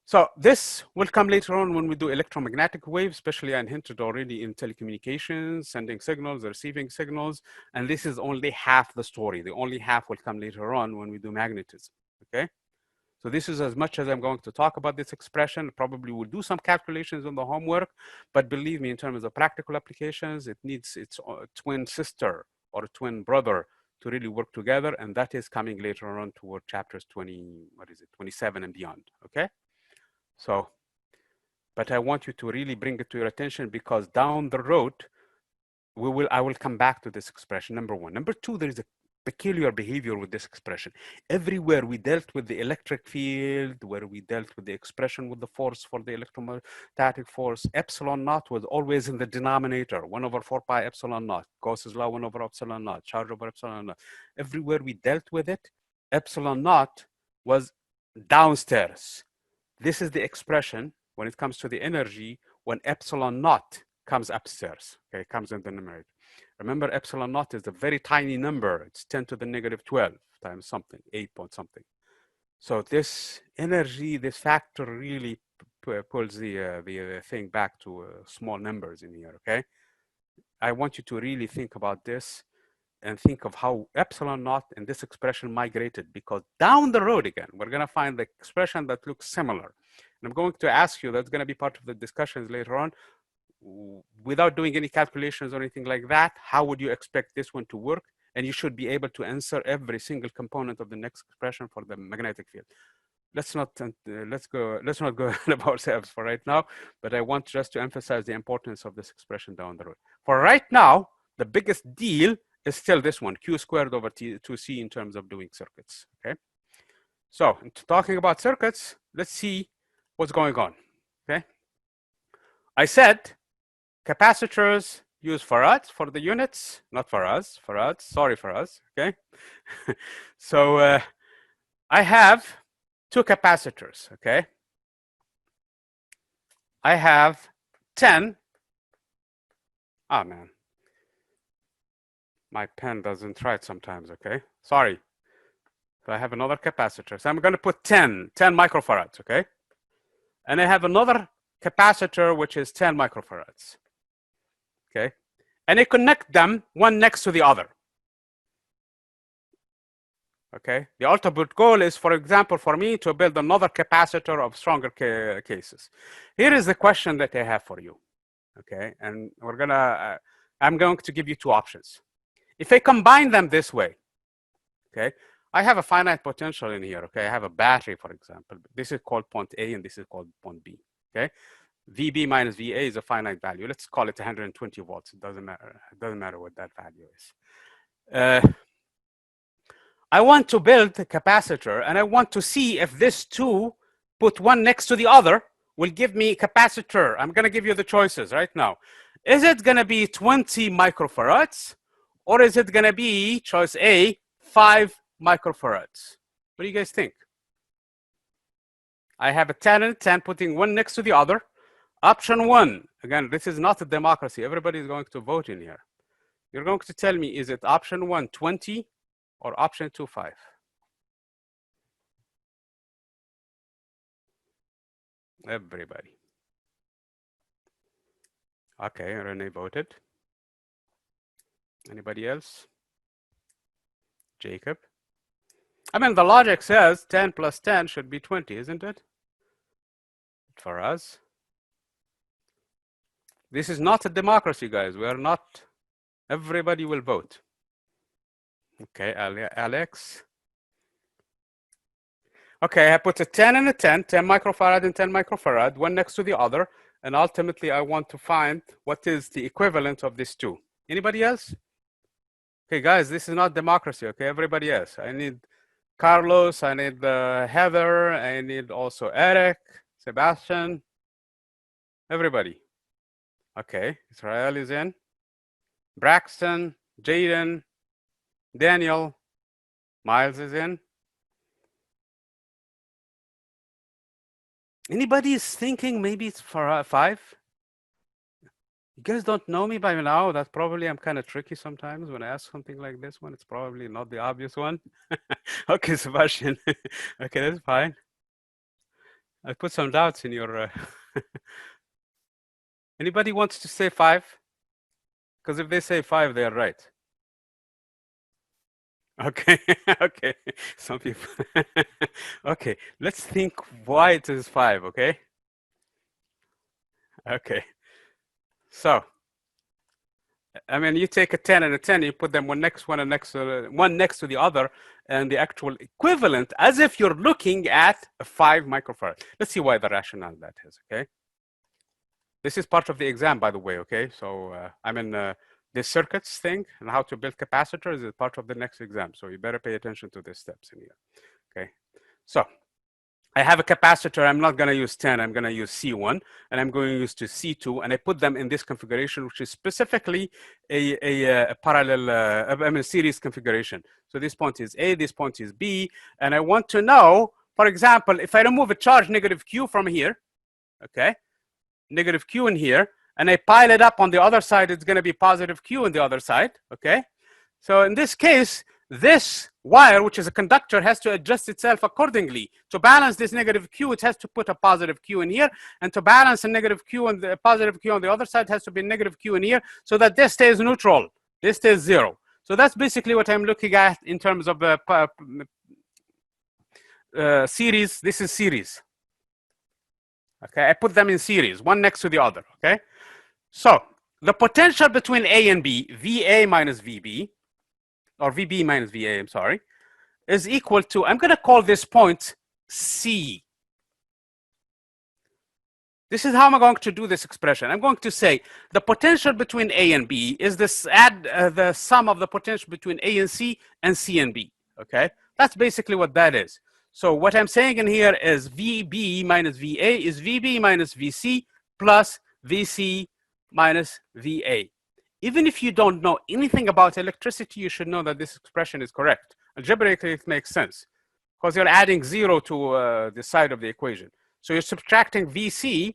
So this will come later on when we do electromagnetic waves, especially I hinted already in telecommunications, sending signals, receiving signals, and this is only half the story. The only half will come later on when we do magnetism, okay? So this is as much as I'm going to talk about this expression. Probably we'll do some calculations on the homework, but believe me, in terms of practical applications, it needs its twin sister or twin brother to really work together, and that is coming later on toward chapters 27 and beyond, okay? So, but I want you to really bring it to your attention because down the road, I will come back to this expression, number one. Number two, there is a peculiar behavior with this expression. Everywhere we dealt with the electric field, where we dealt with the expression with the force for the electrostatic force, epsilon naught was always in the denominator, 1 over 4 pi epsilon naught, Gauss's law, 1 over epsilon naught, charge over epsilon naught. Everywhere we dealt with it, epsilon naught was downstairs. This is the expression when it comes to the energy when epsilon naught comes upstairs, okay, comes in the numerator. Remember, epsilon naught is a very tiny number. It's 10 to the negative 12 times something, 8 point something. So this energy, this factor really pulls the thing back to small numbers in here, okay? I want you to really think about this and think of how epsilon naught and this expression migrated, because down the road again, we're going to find the expression that looks similar. And I'm going to ask you, that's going to be part of the discussions later on, without doing any calculations or anything like that, how would you expect this one to work? And you should be able to answer every single component of the next expression for the magnetic field. Let's not go ahead of ourselves for right now, but I want just to emphasize the importance of this expression down the road. For right now, the biggest deal is still this one, Q squared over 2C in terms of doing circuits, okay? So, talking about circuits, let's see what's going on, okay? I said capacitors used for us, for the units, not for us, sorry for us, okay? So, I have 2 capacitors, okay? I have 10. Oh, man. My pen doesn't write sometimes, okay? Sorry. So I have another capacitor. So I'm going to put 10 microfarads, okay? And I have another capacitor, which is 10 microfarads, okay? And I connect them one next to the other, okay? The ultimate goal is, for example, for me to build another capacitor of stronger cases. Here is the question that I have for you. Okay, and we're gonna, I'm going to give you two options. If I combine them this way, okay, I have a finite potential in here, okay? I have a battery, for example. This is called point A and this is called point B, okay? VB minus VA is a finite value. Let's call it 120 volts. It doesn't matter. It doesn't matter what that value is. I want to build a capacitor and I want to see if this two put one next to the other will give me a capacitor. I'm going to give you the choices right now. Is it going to be 20 microfarads or is it going to be, choice A, 5 microfarads? What do you guys think? I have a 10 and a 10 putting one next to the other. Option one, again, this is not a democracy. Everybody is going to vote in here. You're going to tell me, is it option one, 20, or option two, 5? Everybody. Okay, Renee voted. Anybody else? Jacob? I mean, the logic says 10 plus 10 should be 20, isn't it? For us. This is not a democracy, guys. We are not, everybody will vote. Okay, Alex. Okay, I put a 10 and a 10, 10 microfarad and 10 microfarad, one next to the other. And ultimately, I want to find what is the equivalent of these two. Anybody else? Okay, guys, this is not democracy, okay? Everybody else. I need Carlos, I need Heather, I need also Eric, Sebastian, everybody. Okay, Israel is in. Braxton, Jaden, Daniel, Miles is in. Anybody is thinking maybe it's for 5? You guys don't know me by now. That's probably, I'm kind of tricky sometimes when I ask something like this one. It's probably not the obvious one. Okay, Sebastian. Okay, that's fine. I put some doubts in your. Anybody wants to say 5? Because if they say 5, they are right. Okay, okay. Some people. Okay, let's think why it is 5. Okay. Okay. So, I mean, you take a 10 and a 10, you put them one next to the other, and the actual equivalent, as if you're looking at a 5 microfarad. Let's see why the rationale that is, okay? This is part of the exam, by the way, okay? So, I mean, the circuits thing and how to build capacitors is part of the next exam. So you better pay attention to the steps in here, okay? So, I have a capacitor. I'm not going to use 10. I'm going to use C1, and I'm going to use to C2, and I put them in this configuration, which is specifically a parallel, I mean, series configuration. So this point is A, this point is B, and I want to know, for example, if I remove a charge negative Q from here, okay, negative Q in here, and I pile it up on the other side, it's going to be positive Q on the other side, okay? So in this case, this wire, which is a conductor, has to adjust itself accordingly. To balance this negative Q, it has to put a positive Q in here. And to balance a negative Q and the positive Q on the other side, has to be negative Q in here, so that this stays neutral. This stays 0. So that's basically what I'm looking at in terms of the series. This is series. Okay, I put them in series, one next to the other, okay? So the potential between A and B, VA minus VB, or VB minus VA, I'm sorry, is equal to, I'm going to call this point C. This is how I'm going to do this expression. I'm going to say the potential between A and B is this, add the sum of the potential between A and C and B, okay? That's basically what that is. So what I'm saying in here is VB minus VA is VB minus VC plus VC minus VA. Even if you don't know anything about electricity, you should know that this expression is correct. Algebraically, it makes sense because you're adding 0 to the side of the equation. So you're subtracting VC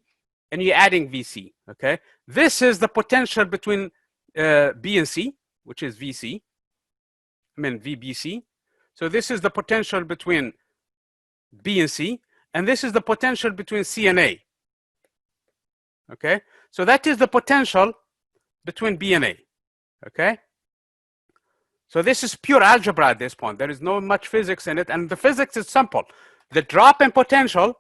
and you're adding VC, okay? This is the potential between B and C, which is VC, I mean VBC. So this is the potential between B and C, and this is the potential between C and A, okay? So that is the potential between B and A, okay? So this is pure algebra at this point. There is no much physics in it, and the physics is simple. The drop in potential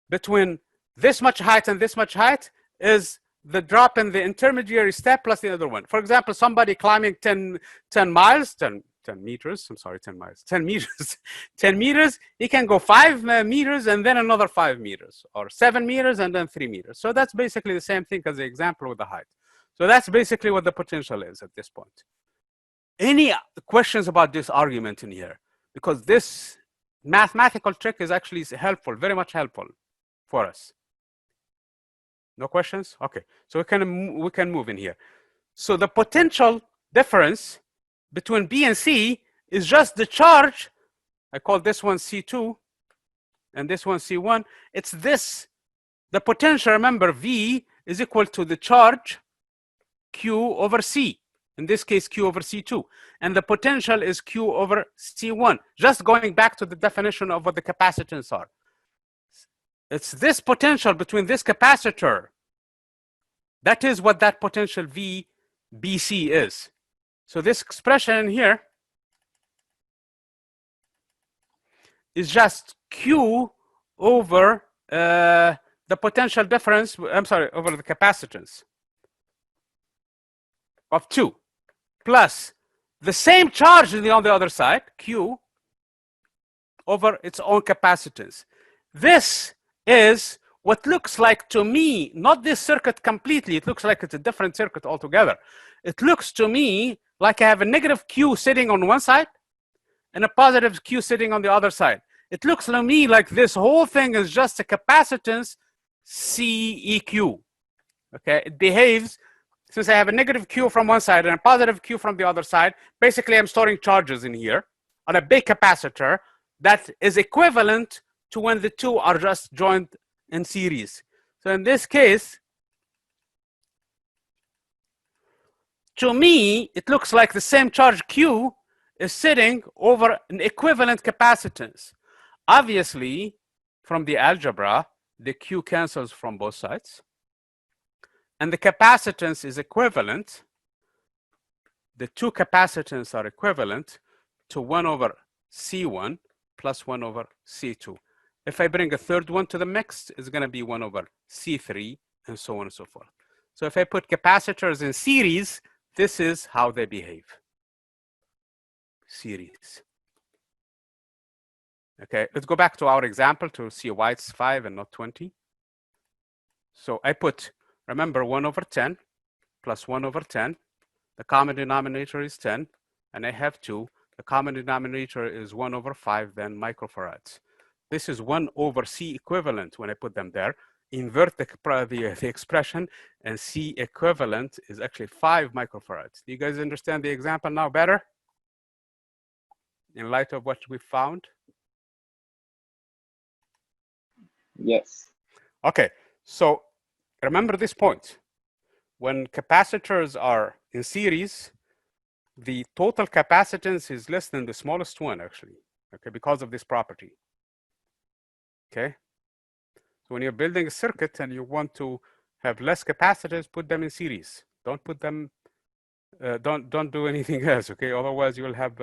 between this much height and this much height is the drop in the intermediary step plus the other one. For example, somebody climbing 10 miles, 10 meters, I'm sorry, 10 miles, 10 meters, 10 meters, he can go 5 meters and then another 5 meters, or 7 meters and then 3 meters. So that's basically the same thing as the example with the height. So that's basically what the potential is at this point. Any questions about this argument in here? Because this mathematical trick is actually helpful, very much helpful for us. No questions? Okay, so we can move in here. So the potential difference between B and C is just the charge. I call this one C2 and this one C1. It's this, the potential, remember, V is equal to the charge Q over C. In this case, Q over C2. And the potential is Q over C1. Just going back to the definition of what the capacitance are. It's this potential between this capacitor. That is what that potential VBC is. So this expression in here is just Q over the potential difference, I'm sorry, over the capacitance of 2 plus the same charge on the other side, Q, over its own capacitance. This is what looks like to me, not this circuit completely, it looks like it's a different circuit altogether. It looks to me like I have a negative Q sitting on one side and a positive Q sitting on the other side. It looks to me like this whole thing is just a capacitance CEQ. Okay, it behaves, since I have a negative Q from one side and a positive Q from the other side, basically I'm storing charges in here on a big capacitor that is equivalent to when the two are just joined in series. So in this case, to me, it looks like the same charge Q is sitting over an equivalent capacitance. Obviously, from the algebra, the Q cancels from both sides. And the capacitance is equivalent. The two capacitance are equivalent to 1 over C1 plus 1 over C2. If I bring a third one to the mix, it's going to be 1 over C3 and so on and so forth. So if I put capacitors in series, this is how they behave. Series. Okay, let's go back to our example to see why it's 5 and not 20. So I put, remember, 1 over 10 plus 1 over 10. The common denominator is 10, and I have 2. The common denominator is 1 over 5, then microfarads. This is 1 over C equivalent when I put them there. Invert the expression, and C equivalent is actually 5 microfarads. Do you guys understand the example now better? In light of what we found? Yes. Okay, so remember this point. When capacitors are in series, the total capacitance is less than the smallest one, actually, okay, because of this property. Okay, so when you're building a circuit and you want to have less capacitors, put them in series. Don't put them, don't do anything else, okay? Otherwise, you will have,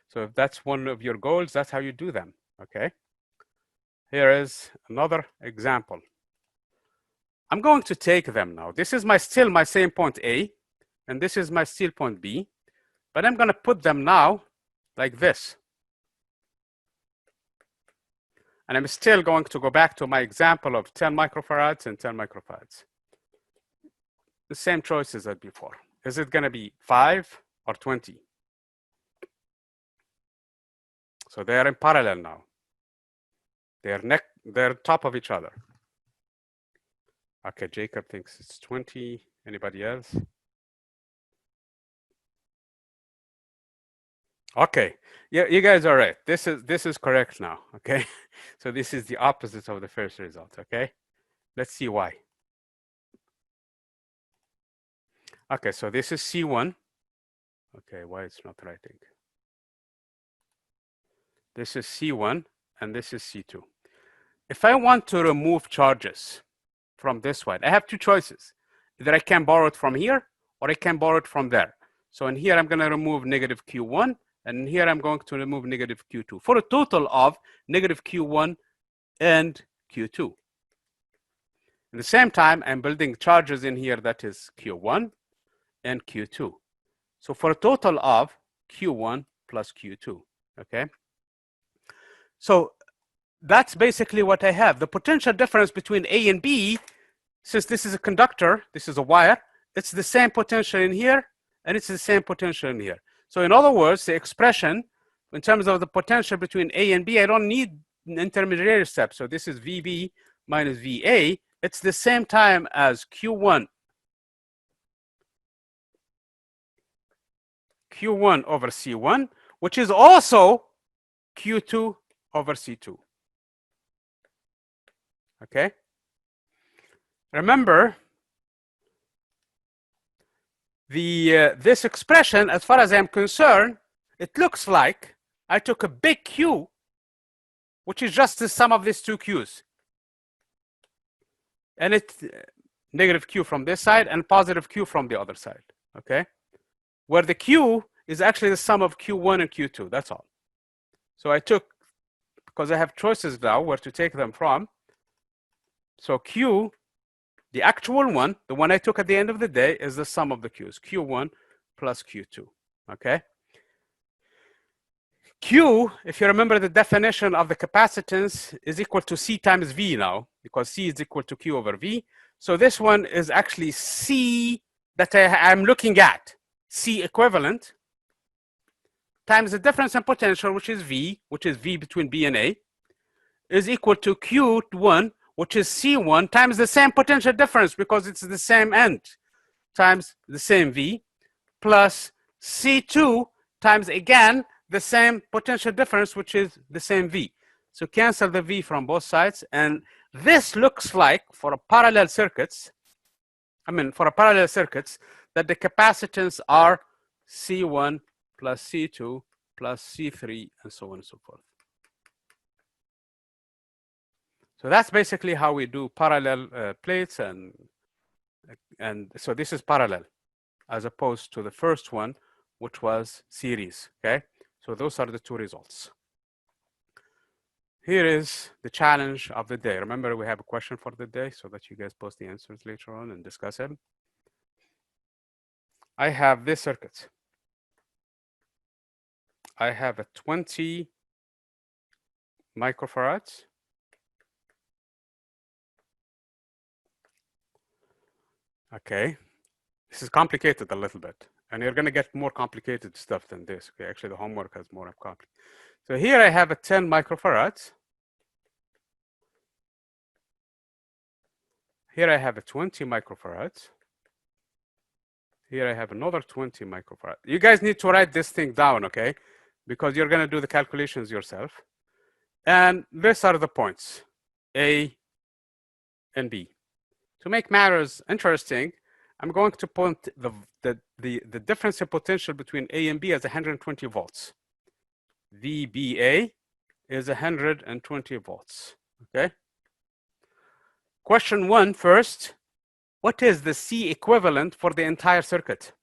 so if that's one of your goals, that's how you do them, okay? Here is another example. I'm going to take them now. This is still my same point A, and this is my still point B, but I'm going to put them now like this. And I'm still going to go back to my example of 10 microfarads and 10 microfarads. The same choices as before. Is it going to be 5 or 20? So they are in parallel now. They're top of each other. Okay, Jacob thinks it's 20. Anybody else? Okay, yeah, you guys are right. This is correct now, okay? So this is the opposite of the first result, okay? Let's see why. Okay, so this is C1. Okay, why it's not writing? This is C1 and this is C2. If I want to remove charges from this one, I have two choices. Either I can borrow it from here or I can borrow it from there. So in here, I'm going to remove negative Q1, and here I'm going to remove negative Q2 for a total of negative Q1 and Q2. At the same time, I'm building charges in here that is Q1 and Q2. So for a total of Q1 plus Q2, okay? So that's basically what I have. The potential difference between A and B, since this is a conductor, this is a wire, it's the same potential in here, and it's the same potential in here. So in other words, the expression in terms of the potential between A and B, I don't need an intermediary step. So this is VB minus VA. It's the same time as Q1 over C1, which is also Q2 over C2. Okay? Remember, this expression, as far as I'm concerned, it looks like I took a big Q, which is just the sum of these two Q's. And it's negative Q from this side and positive Q from the other side, okay? Where the Q is actually the sum of Q1 and Q2, that's all. So I took, because I have choices now where to take them from. So Q, the actual one, the one I took at the end of the day, is the sum of the Q's, Q1 plus Q2, okay? Q, if you remember the definition of the capacitance, is equal to C times V now, because C is equal to Q over V. So this one is actually C that I'm looking at, C equivalent, times the difference in potential, which is V between B and A, is equal to Q1, which is C1, times the same potential difference, because it's the same end, times the same V, plus C2 times, again, the same potential difference, which is the same V. So cancel the V from both sides. And this looks like, for a parallel circuits, that the capacitance are C1 plus C2 plus C3, and so on and so forth. So that's basically how we do parallel plates, and so this is parallel, as opposed to the first one, which was series, okay? So those are the two results. Here is the challenge of the day. Remember, we have a question for the day so that you guys post the answers later on and discuss them. I have this circuit. I have a 20 microfarads. Okay, this is complicated a little bit, and you're going to get more complicated stuff than this. Okay, actually, the homework has more complicated. So here I have a 10 microfarads. Here I have a 20 microfarads. Here I have another 20 microfarads. You guys need to write this thing down, okay? Because you're going to do the calculations yourself. And these are the points, A and B. To make matters interesting, I'm going to point the difference in potential between A and B as 120 volts. VBA is 120 volts, okay? Question 1 first, what is the C equivalent for the entire circuit?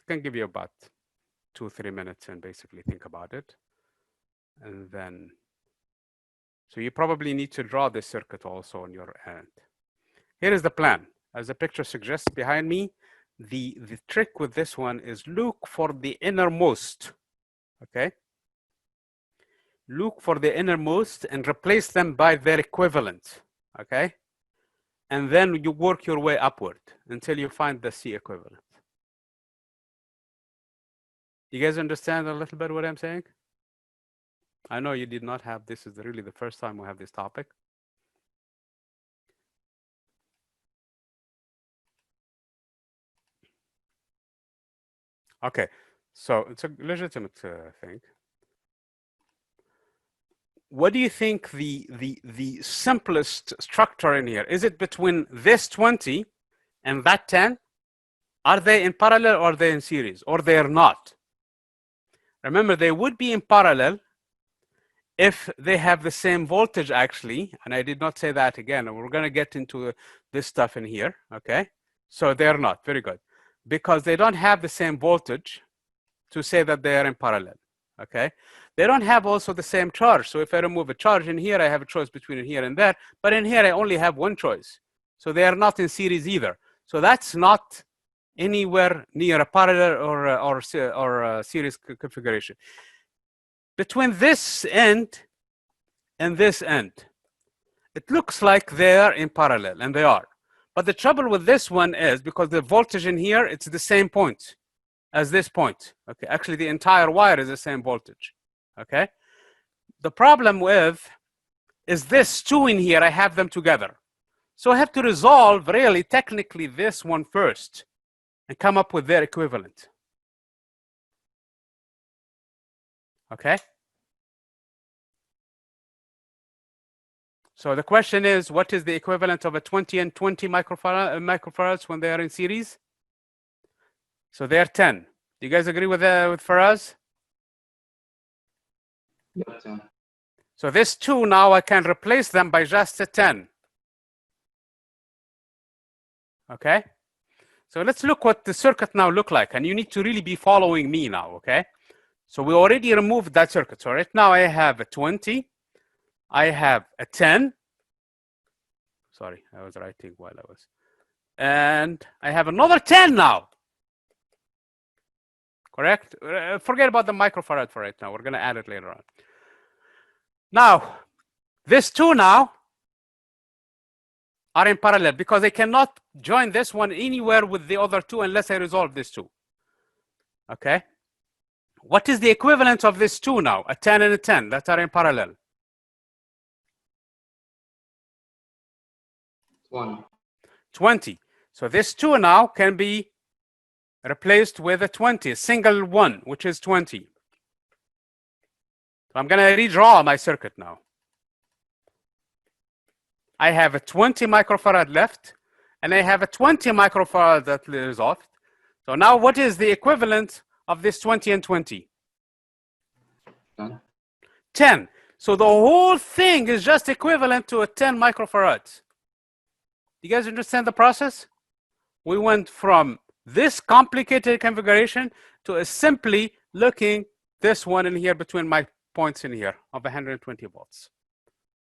I can give you about 2-3 minutes and basically think about it. And then, so you probably need to draw this circuit also on your end. Here is the plan. As the picture suggests behind me, the trick with this one is look for the innermost, okay? Look for the innermost and replace them by their equivalent, okay? And then you work your way upward until you find the C equivalent. You guys understand a little bit what I'm saying? I know you did not have, this is really the first time we have this topic. Okay, so it's a legitimate thing. What do you think the simplest structure in here? Is it between this 20 and that 10? Are they in parallel or are they in series? Or they are not? Remember, they would be in parallel if they have the same voltage actually, and I did not say that again, and we're going to get into this stuff in here, okay? So they're not, very good. Because they don't have the same voltage to say that they are in parallel, Okay, they don't have also the same charge. So if I remove a charge in here, I have a choice between here and there, but in here I only have one choice. So they are not in series either. So that's not anywhere near a parallel or series configuration. Between this end and this end, it looks like they are in parallel, and they are. But the trouble with this one is because the voltage in here, it's the same point as this point. Okay, actually the entire wire is the same voltage. Okay, the problem with is this two in here, I have them together. So I have to resolve really technically this one first and come up with their equivalent. Okay. So the question is, what is the equivalent of a 20 and 20 microfarads when they are in series? So they're 10. Do you guys agree with Faraz? Yep, 10. So this 2 now I can replace them by just a 10. Okay. So let's look what the circuit now look like, and you need to really be following me now. Okay. So we already removed that circuit. So right now I have a 20. I have a 10. Sorry, I was writing while I was. And I have another 10 now. Correct? Forget about the microfarad for right now. We're going to add it later on. Now, this 2 now are in parallel because I cannot join this one anywhere with the other 2 unless I resolve this 2. Okay? What is the equivalent of this 2 now? A 10 and a 10 that are in parallel. 20. So this 2 now can be replaced with a 20, a single one, which is 20. So I'm going to redraw my circuit now. I have a 20 microfarad left, and I have a 20 microfarad that is off. So now what is the equivalent of this 20 and 20? 10. 10. So the whole thing is just equivalent to a 10 microfarads. You guys understand the process? We went from this complicated configuration to a simply looking this one in here between my points in here of 120 volts.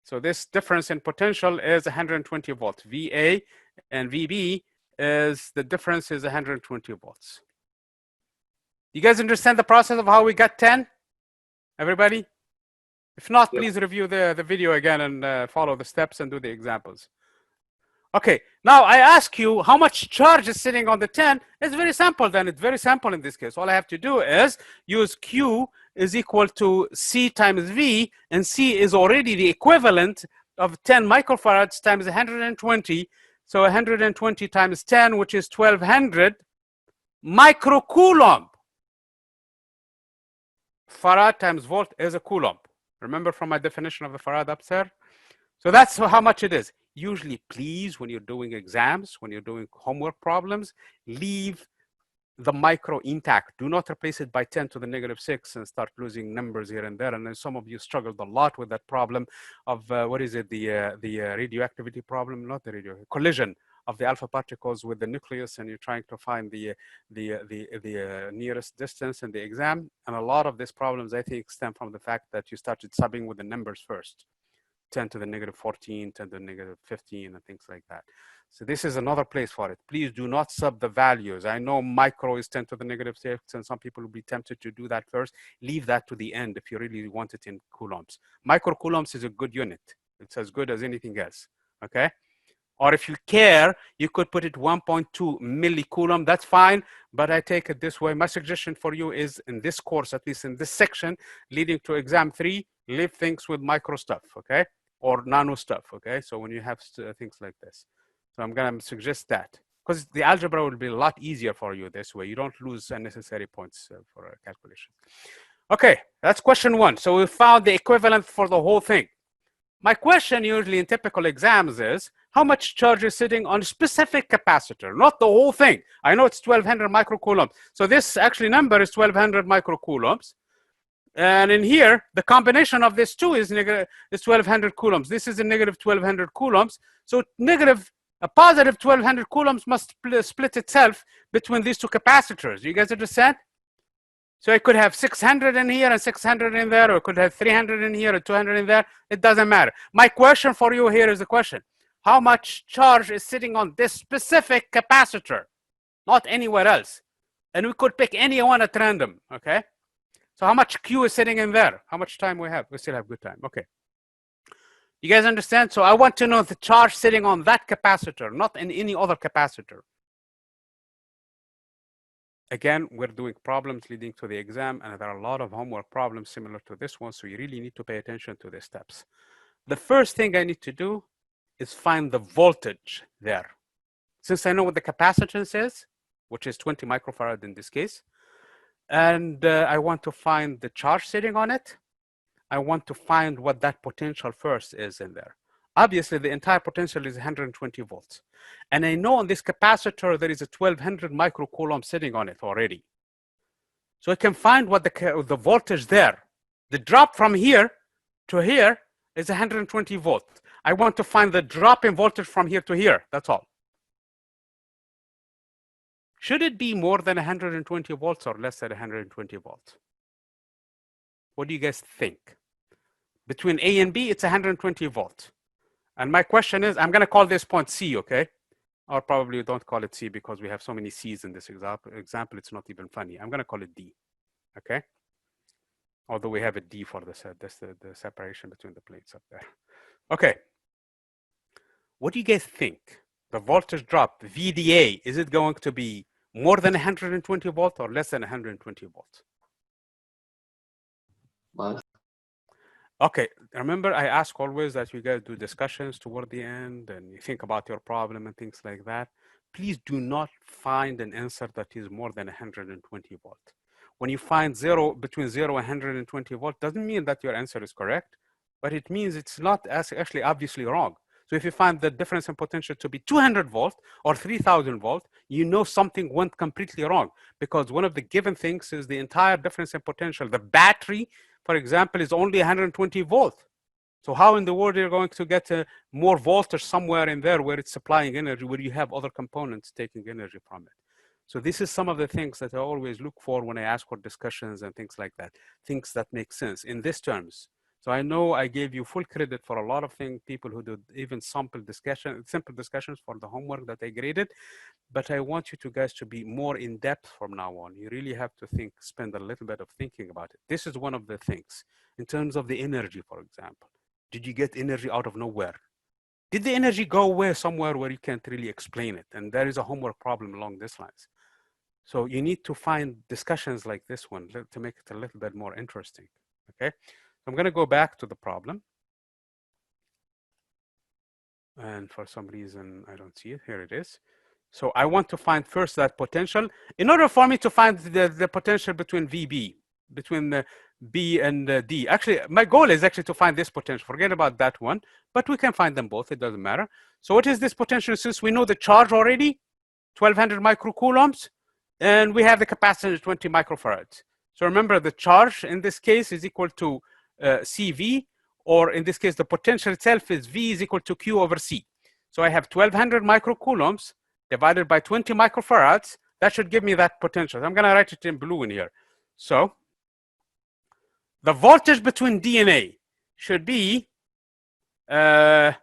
So this difference in potential is 120 volts. VA and VB is the difference is 120 volts. You guys understand the process of how we got 10? Everybody? If not, Yep. please review the video again and follow the steps and do the examples. Okay, now I ask you how much charge is sitting on the 10. It's very simple then. It's very simple in this case. All I have to do is use Q is equal to C times V, and C is already the equivalent of 10 microfarads times 120. So 120 times 10, which is 1200 microcoulomb. Farad times volt is a coulomb. Remember from my definition of the farad up there? So that's how much it is. Usually, please, when you're doing exams, when you're doing homework problems, leave the micro intact. Do not replace it by 10 to the -6 and start losing numbers here and there. And then some of you struggled a lot with that problem of what is it, the radioactivity problem, not the radio collision of the alpha particles with the nucleus, and you're trying to find the nearest distance in the exam. And a lot of these problems, I think, stem from the fact that you started subbing with the numbers first. 10 to the -14, 10 to the -15, and things like that. So this is another place for it. Please do not sub the values. I know micro is 10 to the -6, and some people will be tempted to do that first. Leave that to the end if you really want it in coulombs. Microcoulombs is a good unit. It's as good as anything else, okay? Or if you care, you could put it 1.2 millicoulomb, that's fine, but I take it this way. My suggestion for you is in this course, at least in this section, leading to exam 3, leave things with micro stuff, okay? Or nano stuff, okay? So when you have things like this. So I'm gonna suggest that. Because the algebra will be a lot easier for you this way. You don't lose unnecessary points for a calculation. Okay, that's question 1. So we found the equivalent for the whole thing. My question usually in typical exams is, how much charge is sitting on a specific capacitor, not the whole thing. I know it's 1200 microcoulombs. So this actually number is 1200 microcoulombs. And in here, the combination of this two is 1200 coulombs. This is a negative 1200 coulombs. So a positive 1200 coulombs must split itself between these two capacitors. You guys understand? So I could have 600 in here and 600 in there, or I could have 300 in here or 200 in there. It doesn't matter. My question for you here is the question. How much charge is sitting on this specific capacitor? Not anywhere else. And we could pick any one at random, okay? So how much Q is sitting in there? How much time we have? We still have good time, okay. You guys understand? So I want to know the charge sitting on that capacitor, not in any other capacitor. Again, we're doing problems leading to the exam, and there are a lot of homework problems similar to this one, so you really need to pay attention to the steps. The first thing I need to do is find the voltage there. Since I know what the capacitance is, which is 20 microfarad in this case, and I want to find the charge sitting on it, I want to find what that potential first is in there. Obviously, the entire potential is 120 volts. And I know on this capacitor, there is a 1200 microcoulomb sitting on it already. So I can find what the voltage there. The drop from here to here is 120 volts. I want to find the drop in voltage from here to here, that's all. Should it be more than 120 volts or less than 120 volts? What do you guys think? Between A and B, it's 120 volts. And my question is, I'm going to call this point C, okay? Or probably don't call it C because we have so many C's in this example, it's not even funny. I'm going to call it D, okay? Although we have a D for the separation between the plates up there. Okay. What do you guys think? The voltage drop, VDA, is it going to be more than 120 volts or less than 120 volts? Less. Okay, remember I ask always that you guys do discussions toward the end and you think about your problem and things like that. Please do not find an answer that is more than 120 volts. When you find between 0 and 120 volts, doesn't mean that your answer is correct, but it means it's not actually obviously wrong. So if you find the difference in potential to be 200 volts or 3000 volts, you know something went completely wrong, because one of the given things is the entire difference in potential. The battery, for example, is only 120 volts. So how in the world you're going to get more voltage somewhere in there where it's supplying energy, where you have other components taking energy from it? So this is some of the things that I always look for when I ask for discussions and things like that, things that make sense in these terms. So I know I gave you full credit for a lot of things, people who did even simple discussions for the homework that I graded, but I want you guys to be more in depth from now on. You really have to think, spend a little bit of thinking about it. This is one of the things. In terms of the energy, for example, did you get energy out of nowhere? Did the energy go away somewhere where you can't really explain it? And there is a homework problem along these lines. So you need to find discussions like this one to make it a little bit more interesting, okay? I'm going to go back to the problem. And for some reason, I don't see it. Here it is. So I want to find first that potential. In order for me to find the potential between VB, between the B and D. Actually, my goal is actually to find this potential. Forget about that one, but we can find them both. It doesn't matter. So what is this potential? Since we know the charge already, 1200 microcoulombs, and we have the capacitance 20 microfarads. So remember, the charge in this case is equal to CV, or in this case, the potential itself is V is equal to Q over C. So I have 1200 microcoulombs divided by 20 microfarads. That should give me that potential. I'm going to write it in blue in here. So the voltage between D and A should be the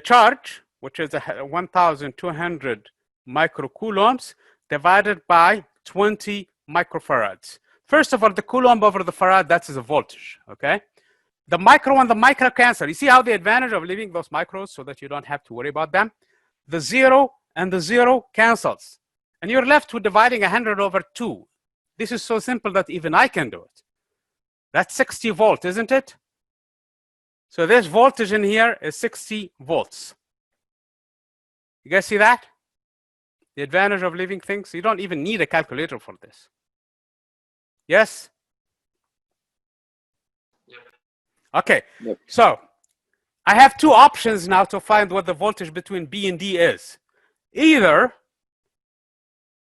charge, which is 1200 microcoulombs divided by 20 microfarads. First of all, the coulomb over the farad, that's the voltage, okay? The micro and the micro cancel. You see how the advantage of leaving those micros so that you don't have to worry about them? The 0 and the 0 cancels. And you're left with dividing 100 over 2. This is so simple that even I can do it. That's 60 volts, isn't it? So this voltage in here is 60 volts. You guys see that? The advantage of leaving things, you don't even need a calculator for this. Yes? Yep. Okay, Yep. So I have two options now to find what the voltage between B and D is. Either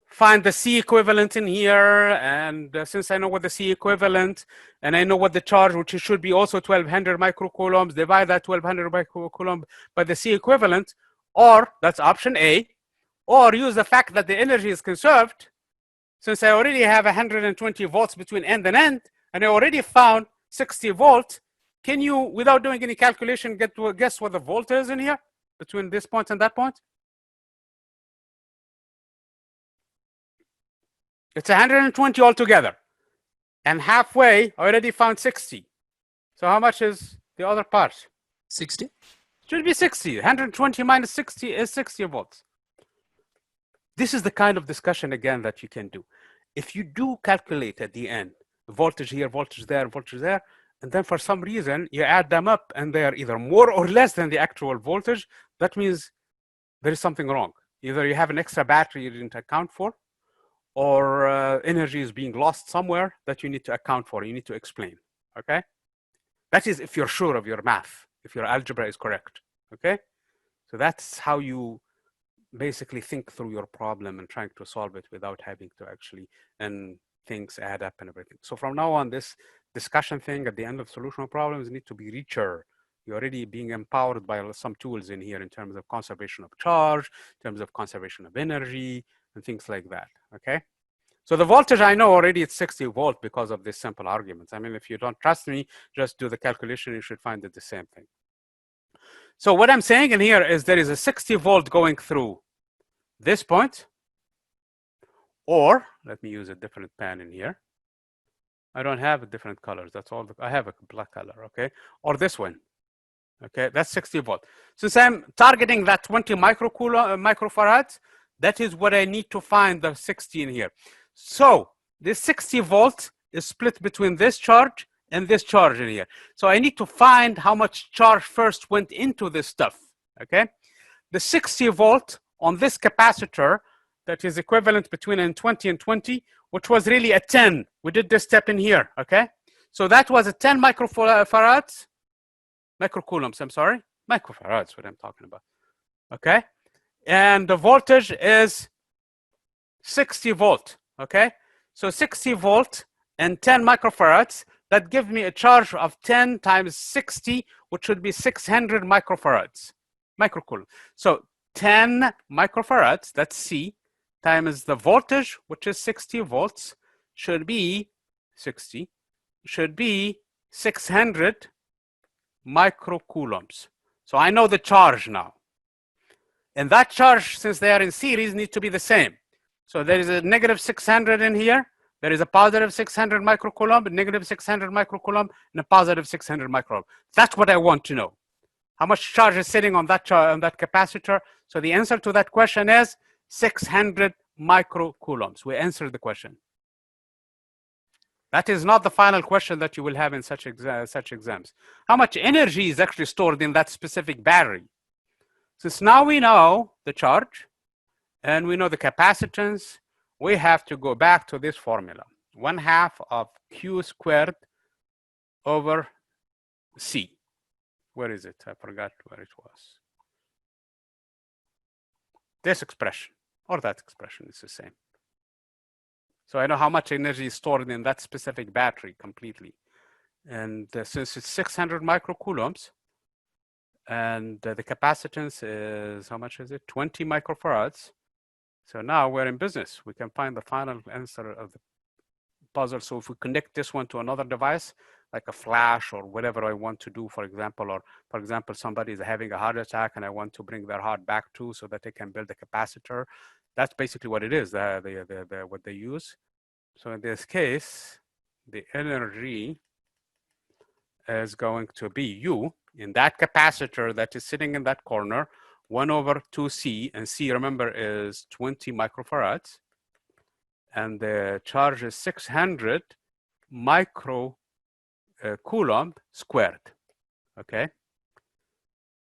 find the C equivalent in here, and since I know what the C equivalent, and I know what the charge, which should be also 1200 microcoulombs, divide that 1200 microcoulomb by the C equivalent, or that's option A, or use the fact that the energy is conserved since I already have 120 volts between end and end, and I already found 60 volts, can you, without doing any calculation, guess what the volt is in here between this point and that point? It's 120 altogether. And halfway, I already found 60. So how much is the other part? 60. Should be 60. 120 minus 60 is 60 volts. This is the kind of discussion, again, that you can do. If you do calculate at the end, voltage here, voltage there, voltage there, and then for some reason you add them up and they are either more or less than the actual voltage, that means there is something wrong. Either you have an extra battery you didn't account for, or energy is being lost somewhere that you need to account for, you need to explain, okay? That is if you're sure of your math, if your algebra is correct, okay? So that's how you basically think through your problem and trying to solve it without having to actually, and things add up and everything. So from now on, this discussion thing at the end of solution of problems need to be richer. You're already being empowered by some tools in here in terms of conservation of charge, in terms of conservation of energy, and things like that, okay? So the voltage, I know already it's 60 volt because of this simple arguments. I mean, if you don't trust me, just do the calculation, you should find it the same thing. So what I'm saying in here is there is a 60 volt going through this point, or let me use a different pen in here. I don't have different colors, that's all, I have a black color, okay? Or this one, okay, that's 60 volt. Since I'm targeting that 20 microfarads, that is what I need to find the 60 in here. So this 60 volt is split between this charge and this charge in here. So I need to find how much charge first went into this stuff, okay? The 60 volt on this capacitor that is equivalent between N20 and 20, which was really a 10. We did this step in here, okay? So that was a 10 microfarads, microcoulombs, I'm sorry. Microfarads, what I'm talking about, okay? And the voltage is 60 volt, okay? So 60 volt and 10 microfarads, that gives me a charge of 10 times 60, which would be 600 microfarads, microcoulomb. So 10 microfarads, that's C, times the voltage, which is 60 volts, should be 60, should be 600 microcoulombs. So I know the charge now. And that charge, since they are in series, needs to be the same. So there is a negative 600 in here. There is a positive 600 microcoulomb, a negative 600 microcoulomb, and a positive 600 microcoulomb. That's what I want to know. How much charge is sitting on that capacitor? So the answer to that question is 600 microcoulombs. We answered the question. That is not the final question that you will have in such exams. How much energy is actually stored in that specific battery? Since now we know the charge and we know the capacitance, we have to go back to this formula. 1/2 of Q squared over C. Where is it? I forgot where it was. This expression or that expression is the same. So I know how much energy is stored in that specific battery completely. And since it's 600 microcoulombs, and the capacitance is, how much is it? 20 microfarads. So now we're in business. We can find the final answer of the puzzle. So if we connect this one to another device, like a flash or whatever I want to do, for example, or for example, somebody is having a heart attack and I want to bring their heart back to so that they can build a capacitor. That's basically what it is, what they use. So in this case, the energy is going to be U in that capacitor that is sitting in that corner, 1/2C, and C, remember, is 20 microfarads. And the charge is 600 microcoulomb squared, okay?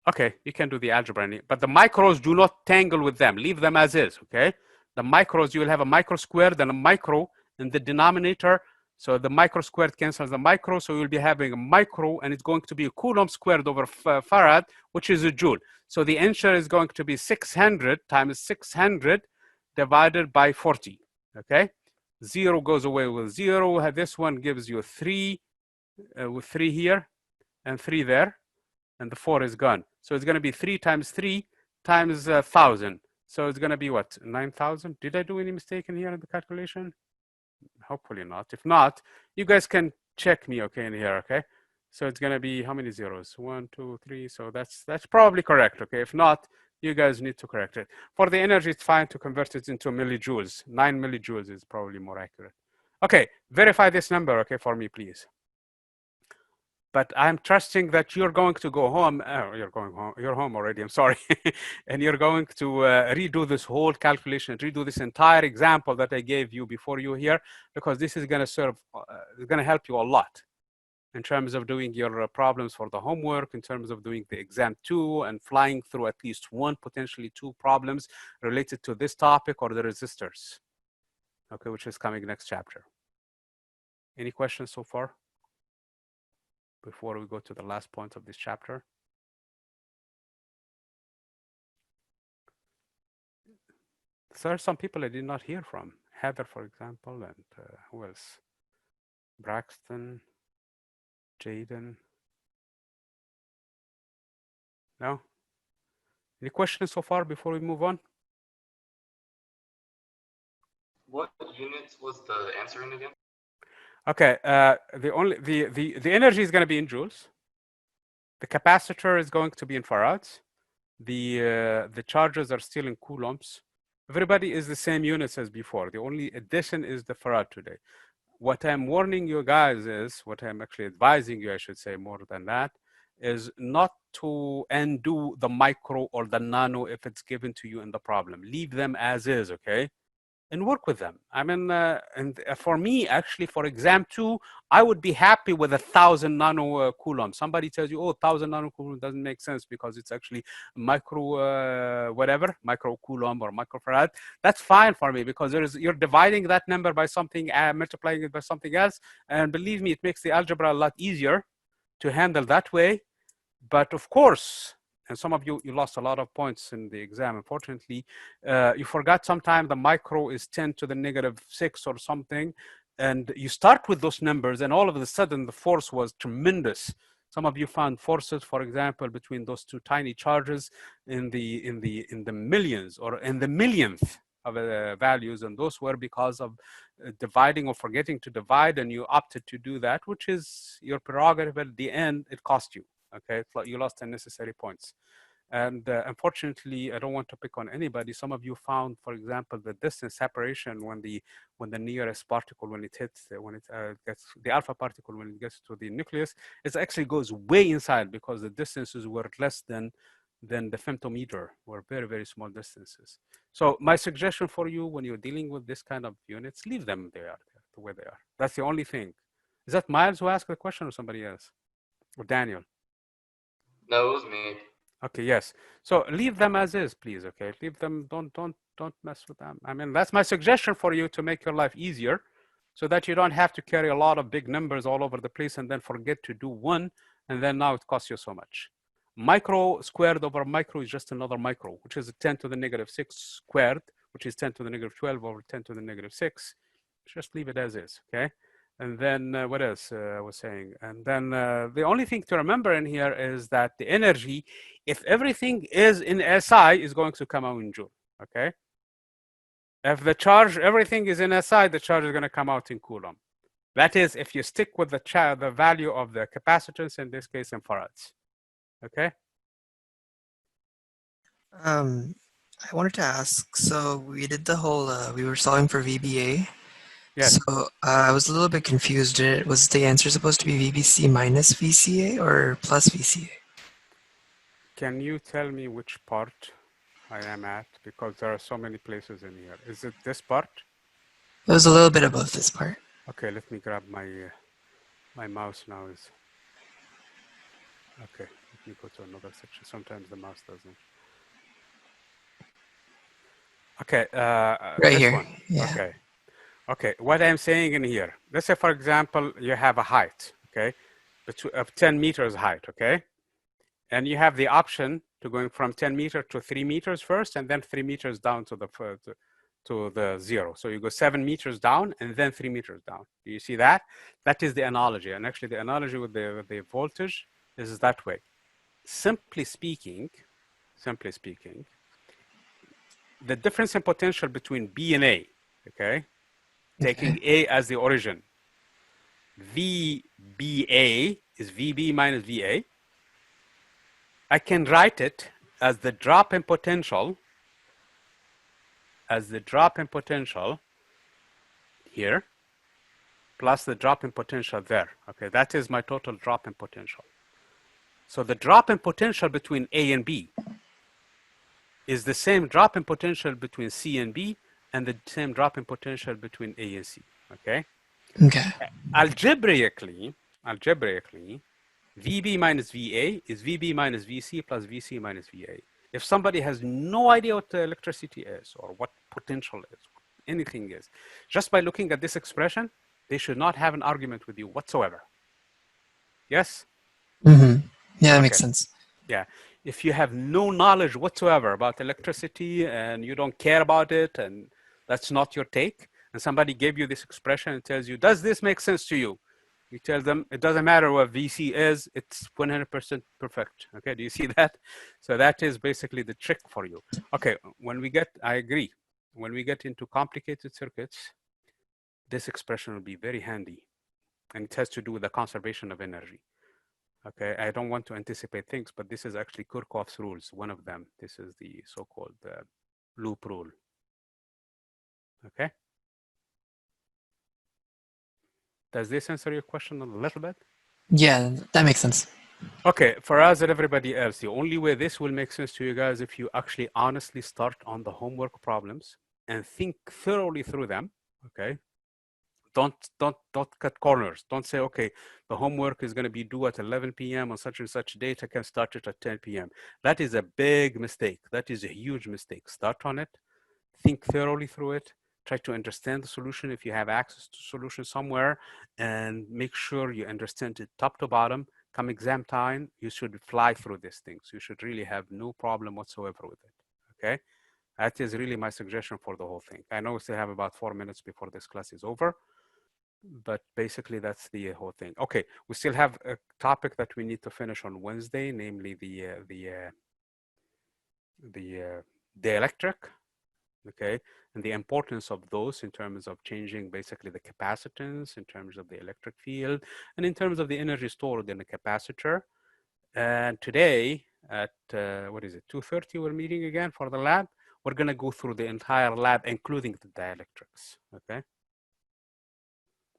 Okay, you can do the algebra, but the micros do not tangle with them. Leave them as is, okay? The micros, you will have a micro squared and a micro in the denominator. So the micro squared cancels the micro. So you'll be having a micro and it's going to be a coulomb squared over farad, which is a joule. So the answer is going to be 600 times 600 divided by 40, okay? 0 goes away with 0. This one gives you 3 with 3 here and 3 there. And the 4 is gone. So it's going to be 3 times 3 times 1,000. So it's going to be what? 9,000? Did I do any mistake in here in the calculation? Hopefully not. If not, you guys can check me, okay, in here, okay? So it's gonna be how many zeros? 1, 2, 3. So that's probably correct, okay? If not, you guys need to correct it. For the energy, it's fine to convert it into millijoules. 9 millijoules is probably more accurate. Okay, verify this number, okay, for me, please. But I'm trusting that you're going to go home. Oh, you're going home. You're home already. I'm sorry. And you're going to redo this whole calculation, redo this entire example that I gave you before you here, because this is going to serve, it's going to help you a lot in terms of doing your problems for the homework, in terms of doing the exam 2 and flying through at least 1, potentially 2 problems related to this topic or the resistors, okay, which is coming next chapter. Any questions so far before we go to the last point of this chapter? There are some people I did not hear from. Heather, for example, and who else? Braxton, Jaden. No? Any questions so far before we move on? What units was the answer in again? Okay, the energy is going to be in joules. The capacitor is going to be in farads. The charges are still in coulombs. Everybody is the same units as before. The only addition is the farad today. What I'm warning you guys is, what I'm actually advising you, I should say more than that, is not to undo the micro or the nano if it's given to you in the problem. Leave them as is, okay? And work with them. I mean, and for me, actually, for exam 2, I would be happy with 1,000 nano coulomb. Somebody tells you, oh, 1,000 nano coulomb doesn't make sense because it's actually micro whatever, micro coulomb or microfarad. That's fine for me because you're dividing that number by something, multiplying it by something else. And believe me, it makes the algebra a lot easier to handle that way. But of course, and some of you lost a lot of points in the exam, unfortunately. You forgot sometimes the micro is 10 to the negative 6 or something. And you start with those numbers and all of a sudden the force was tremendous. Some of you found forces, for example, between those two tiny charges in the millions or in the millionth of values, and those were because of dividing or forgetting to divide, and you opted to do that, which is your prerogative. At the end, it cost you. Okay, you lost unnecessary points. And unfortunately, I don't want to pick on anybody. Some of you found, for example, the distance separation when the nearest particle, when it hits, gets the alpha particle, when it gets to the nucleus, it actually goes way inside because the distances were less than the femtometer, were very, very small distances. So my suggestion for you when you're dealing with this kind of units, leave them there, the way they are. That's the only thing. Is that Miles who asked the question or somebody else? Or Daniel? No, it was me. Okay, yes. So leave them as is, please. Okay, leave them. Don't mess with them. I mean, that's my suggestion for you to make your life easier, so that you don't have to carry a lot of big numbers all over the place and then forget to do one, and then now it costs you so much. Micro squared over micro is just another micro, which is 10 to the negative 6 squared, which is 10 to the negative 12 over 10 to the negative 6. Just leave it as is, okay? And then what else I was saying? And then the only thing to remember in here is that the energy, if everything is in SI, is going to come out in Joule, okay? If the charge, everything is in SI, the charge is going to come out in Coulomb. That is, if you stick with the value of the capacitance, in this case in farads, okay? I wanted to ask, so we did the whole, we were solving for VBA. Yes. So I was a little bit confused. Was the answer supposed to be VBC minus VCA or plus VCA? Can you tell me which part I am at? Because there are so many places in here. Is it this part? It was a little bit above this part. Okay, let me grab my my mouse now. Is okay. Let me go to another section. Sometimes the mouse doesn't. Okay, Right this here. one. Yeah. Okay. Okay, what I'm saying in here, let's say, for example, you have a height, okay, of 10 meters height, okay? And you have the option to going from 10 meters to 3 meters first, and then 3 meters down to the 0. So you go 7 meters down and then 3 meters down. Do you see that? That is the analogy. And actually the analogy with the voltage is that way. Simply speaking, the difference in potential between B and A, okay, taking A as the origin. VBA is VB minus VA. I can write it as the drop in potential, here, plus the drop in potential there. Okay, that is my total drop in potential. So the drop in potential between A and B is the same drop in potential between C and B, and the same drop in potential between A and C. Okay. Okay. Algebraically, VB minus VA is VB minus VC plus VC minus VA. If somebody has no idea what electricity is or what potential is, anything is, just by looking at this expression, they should not have an argument with you whatsoever. Yes? Mm-hmm. Yeah, that Okay. makes sense. Yeah. If you have no knowledge whatsoever about electricity and you don't care about it and that's not your take, and somebody gave you this expression and tells you, does this make sense to you? You tell them, it doesn't matter what VC is, it's 100% perfect. Okay, do you see that? So that is basically the trick for you. Okay, when we get, I agree, when we get into complicated circuits, this expression will be very handy. And it has to do with the conservation of energy. Okay, I don't want to anticipate things, but this is actually Kirchhoff's rules, one of them. This is the so-called loop rule. Okay. Does this answer your question a little bit? Yeah, that makes sense. Okay, for us and everybody else, the only way this will make sense to you guys if you actually honestly start on the homework problems and think thoroughly through them. Okay. Don't cut corners. Don't say, okay, the homework is going to be due at 11 p.m. on such and such date. I can start it at 10 p.m. That is a big mistake. That is a huge mistake. Start on it. Think thoroughly through it. Try to understand the solution if you have access to solution somewhere, and make sure you understand it top to bottom. Come exam time, you should fly through these things. You should really have no problem whatsoever with it. Okay? That is really my suggestion for the whole thing. I know we still have about 4 minutes before this class is over, but basically that's the whole thing. Okay, we still have a topic that we need to finish on Wednesday, namely the dielectric. Okay, and the importance of those in terms of changing basically the capacitance, in terms of the electric field, and in terms of the energy stored in the capacitor. And today at, what is it, 2:30, we're meeting again for the lab. We're gonna go through the entire lab, including the dielectrics, okay?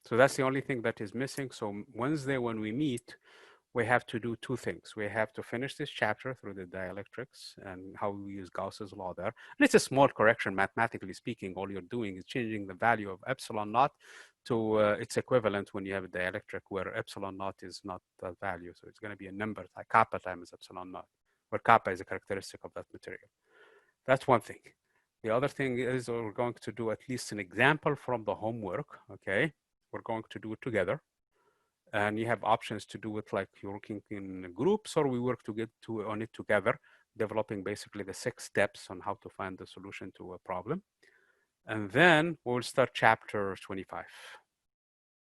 So that's the only thing that is missing. So Wednesday when we meet, we have to do two things. We have to finish this chapter through the dielectrics and how we use Gauss's law there. And it's a small correction, mathematically speaking. All you're doing is changing the value of epsilon naught to its equivalent when you have a dielectric where epsilon naught is not the value. So it's going to be a number like kappa times epsilon naught, where kappa is a characteristic of that material. That's one thing. The other thing is we're going to do at least an example from the homework, okay? We're going to do it together. And you have options to do it like you're working in groups, or we work on it together, developing basically the 6 steps on how to find the solution to a problem. And then we'll start chapter 25.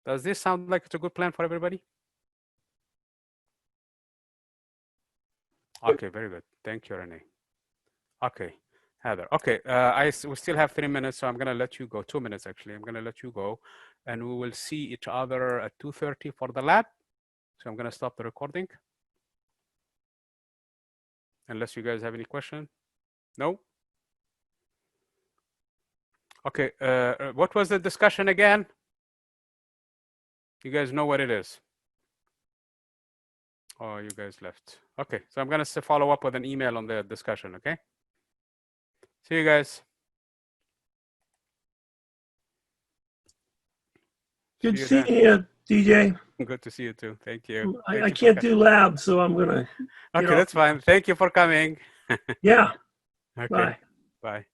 Does this sound like it's a good plan for everybody? Okay, very good. Thank you, Renee. Okay, Heather. Okay, we still have 3 minutes, so I'm gonna let you go. 2 minutes, actually. I'm gonna let you go. And we will see each other at 2:30 for the lab. So I'm gonna stop the recording. Unless you guys have any question. No? Okay, what was the discussion again? You guys know what it is? Oh, you guys left. Okay, so I'm gonna follow up with an email on the discussion, okay? See you guys. Good seeing you, DJ. Good to see you too. Thank you. I can't do lab, so I'm gonna. Okay, that's fine. Thank you for coming. Yeah. Okay. Bye. Bye.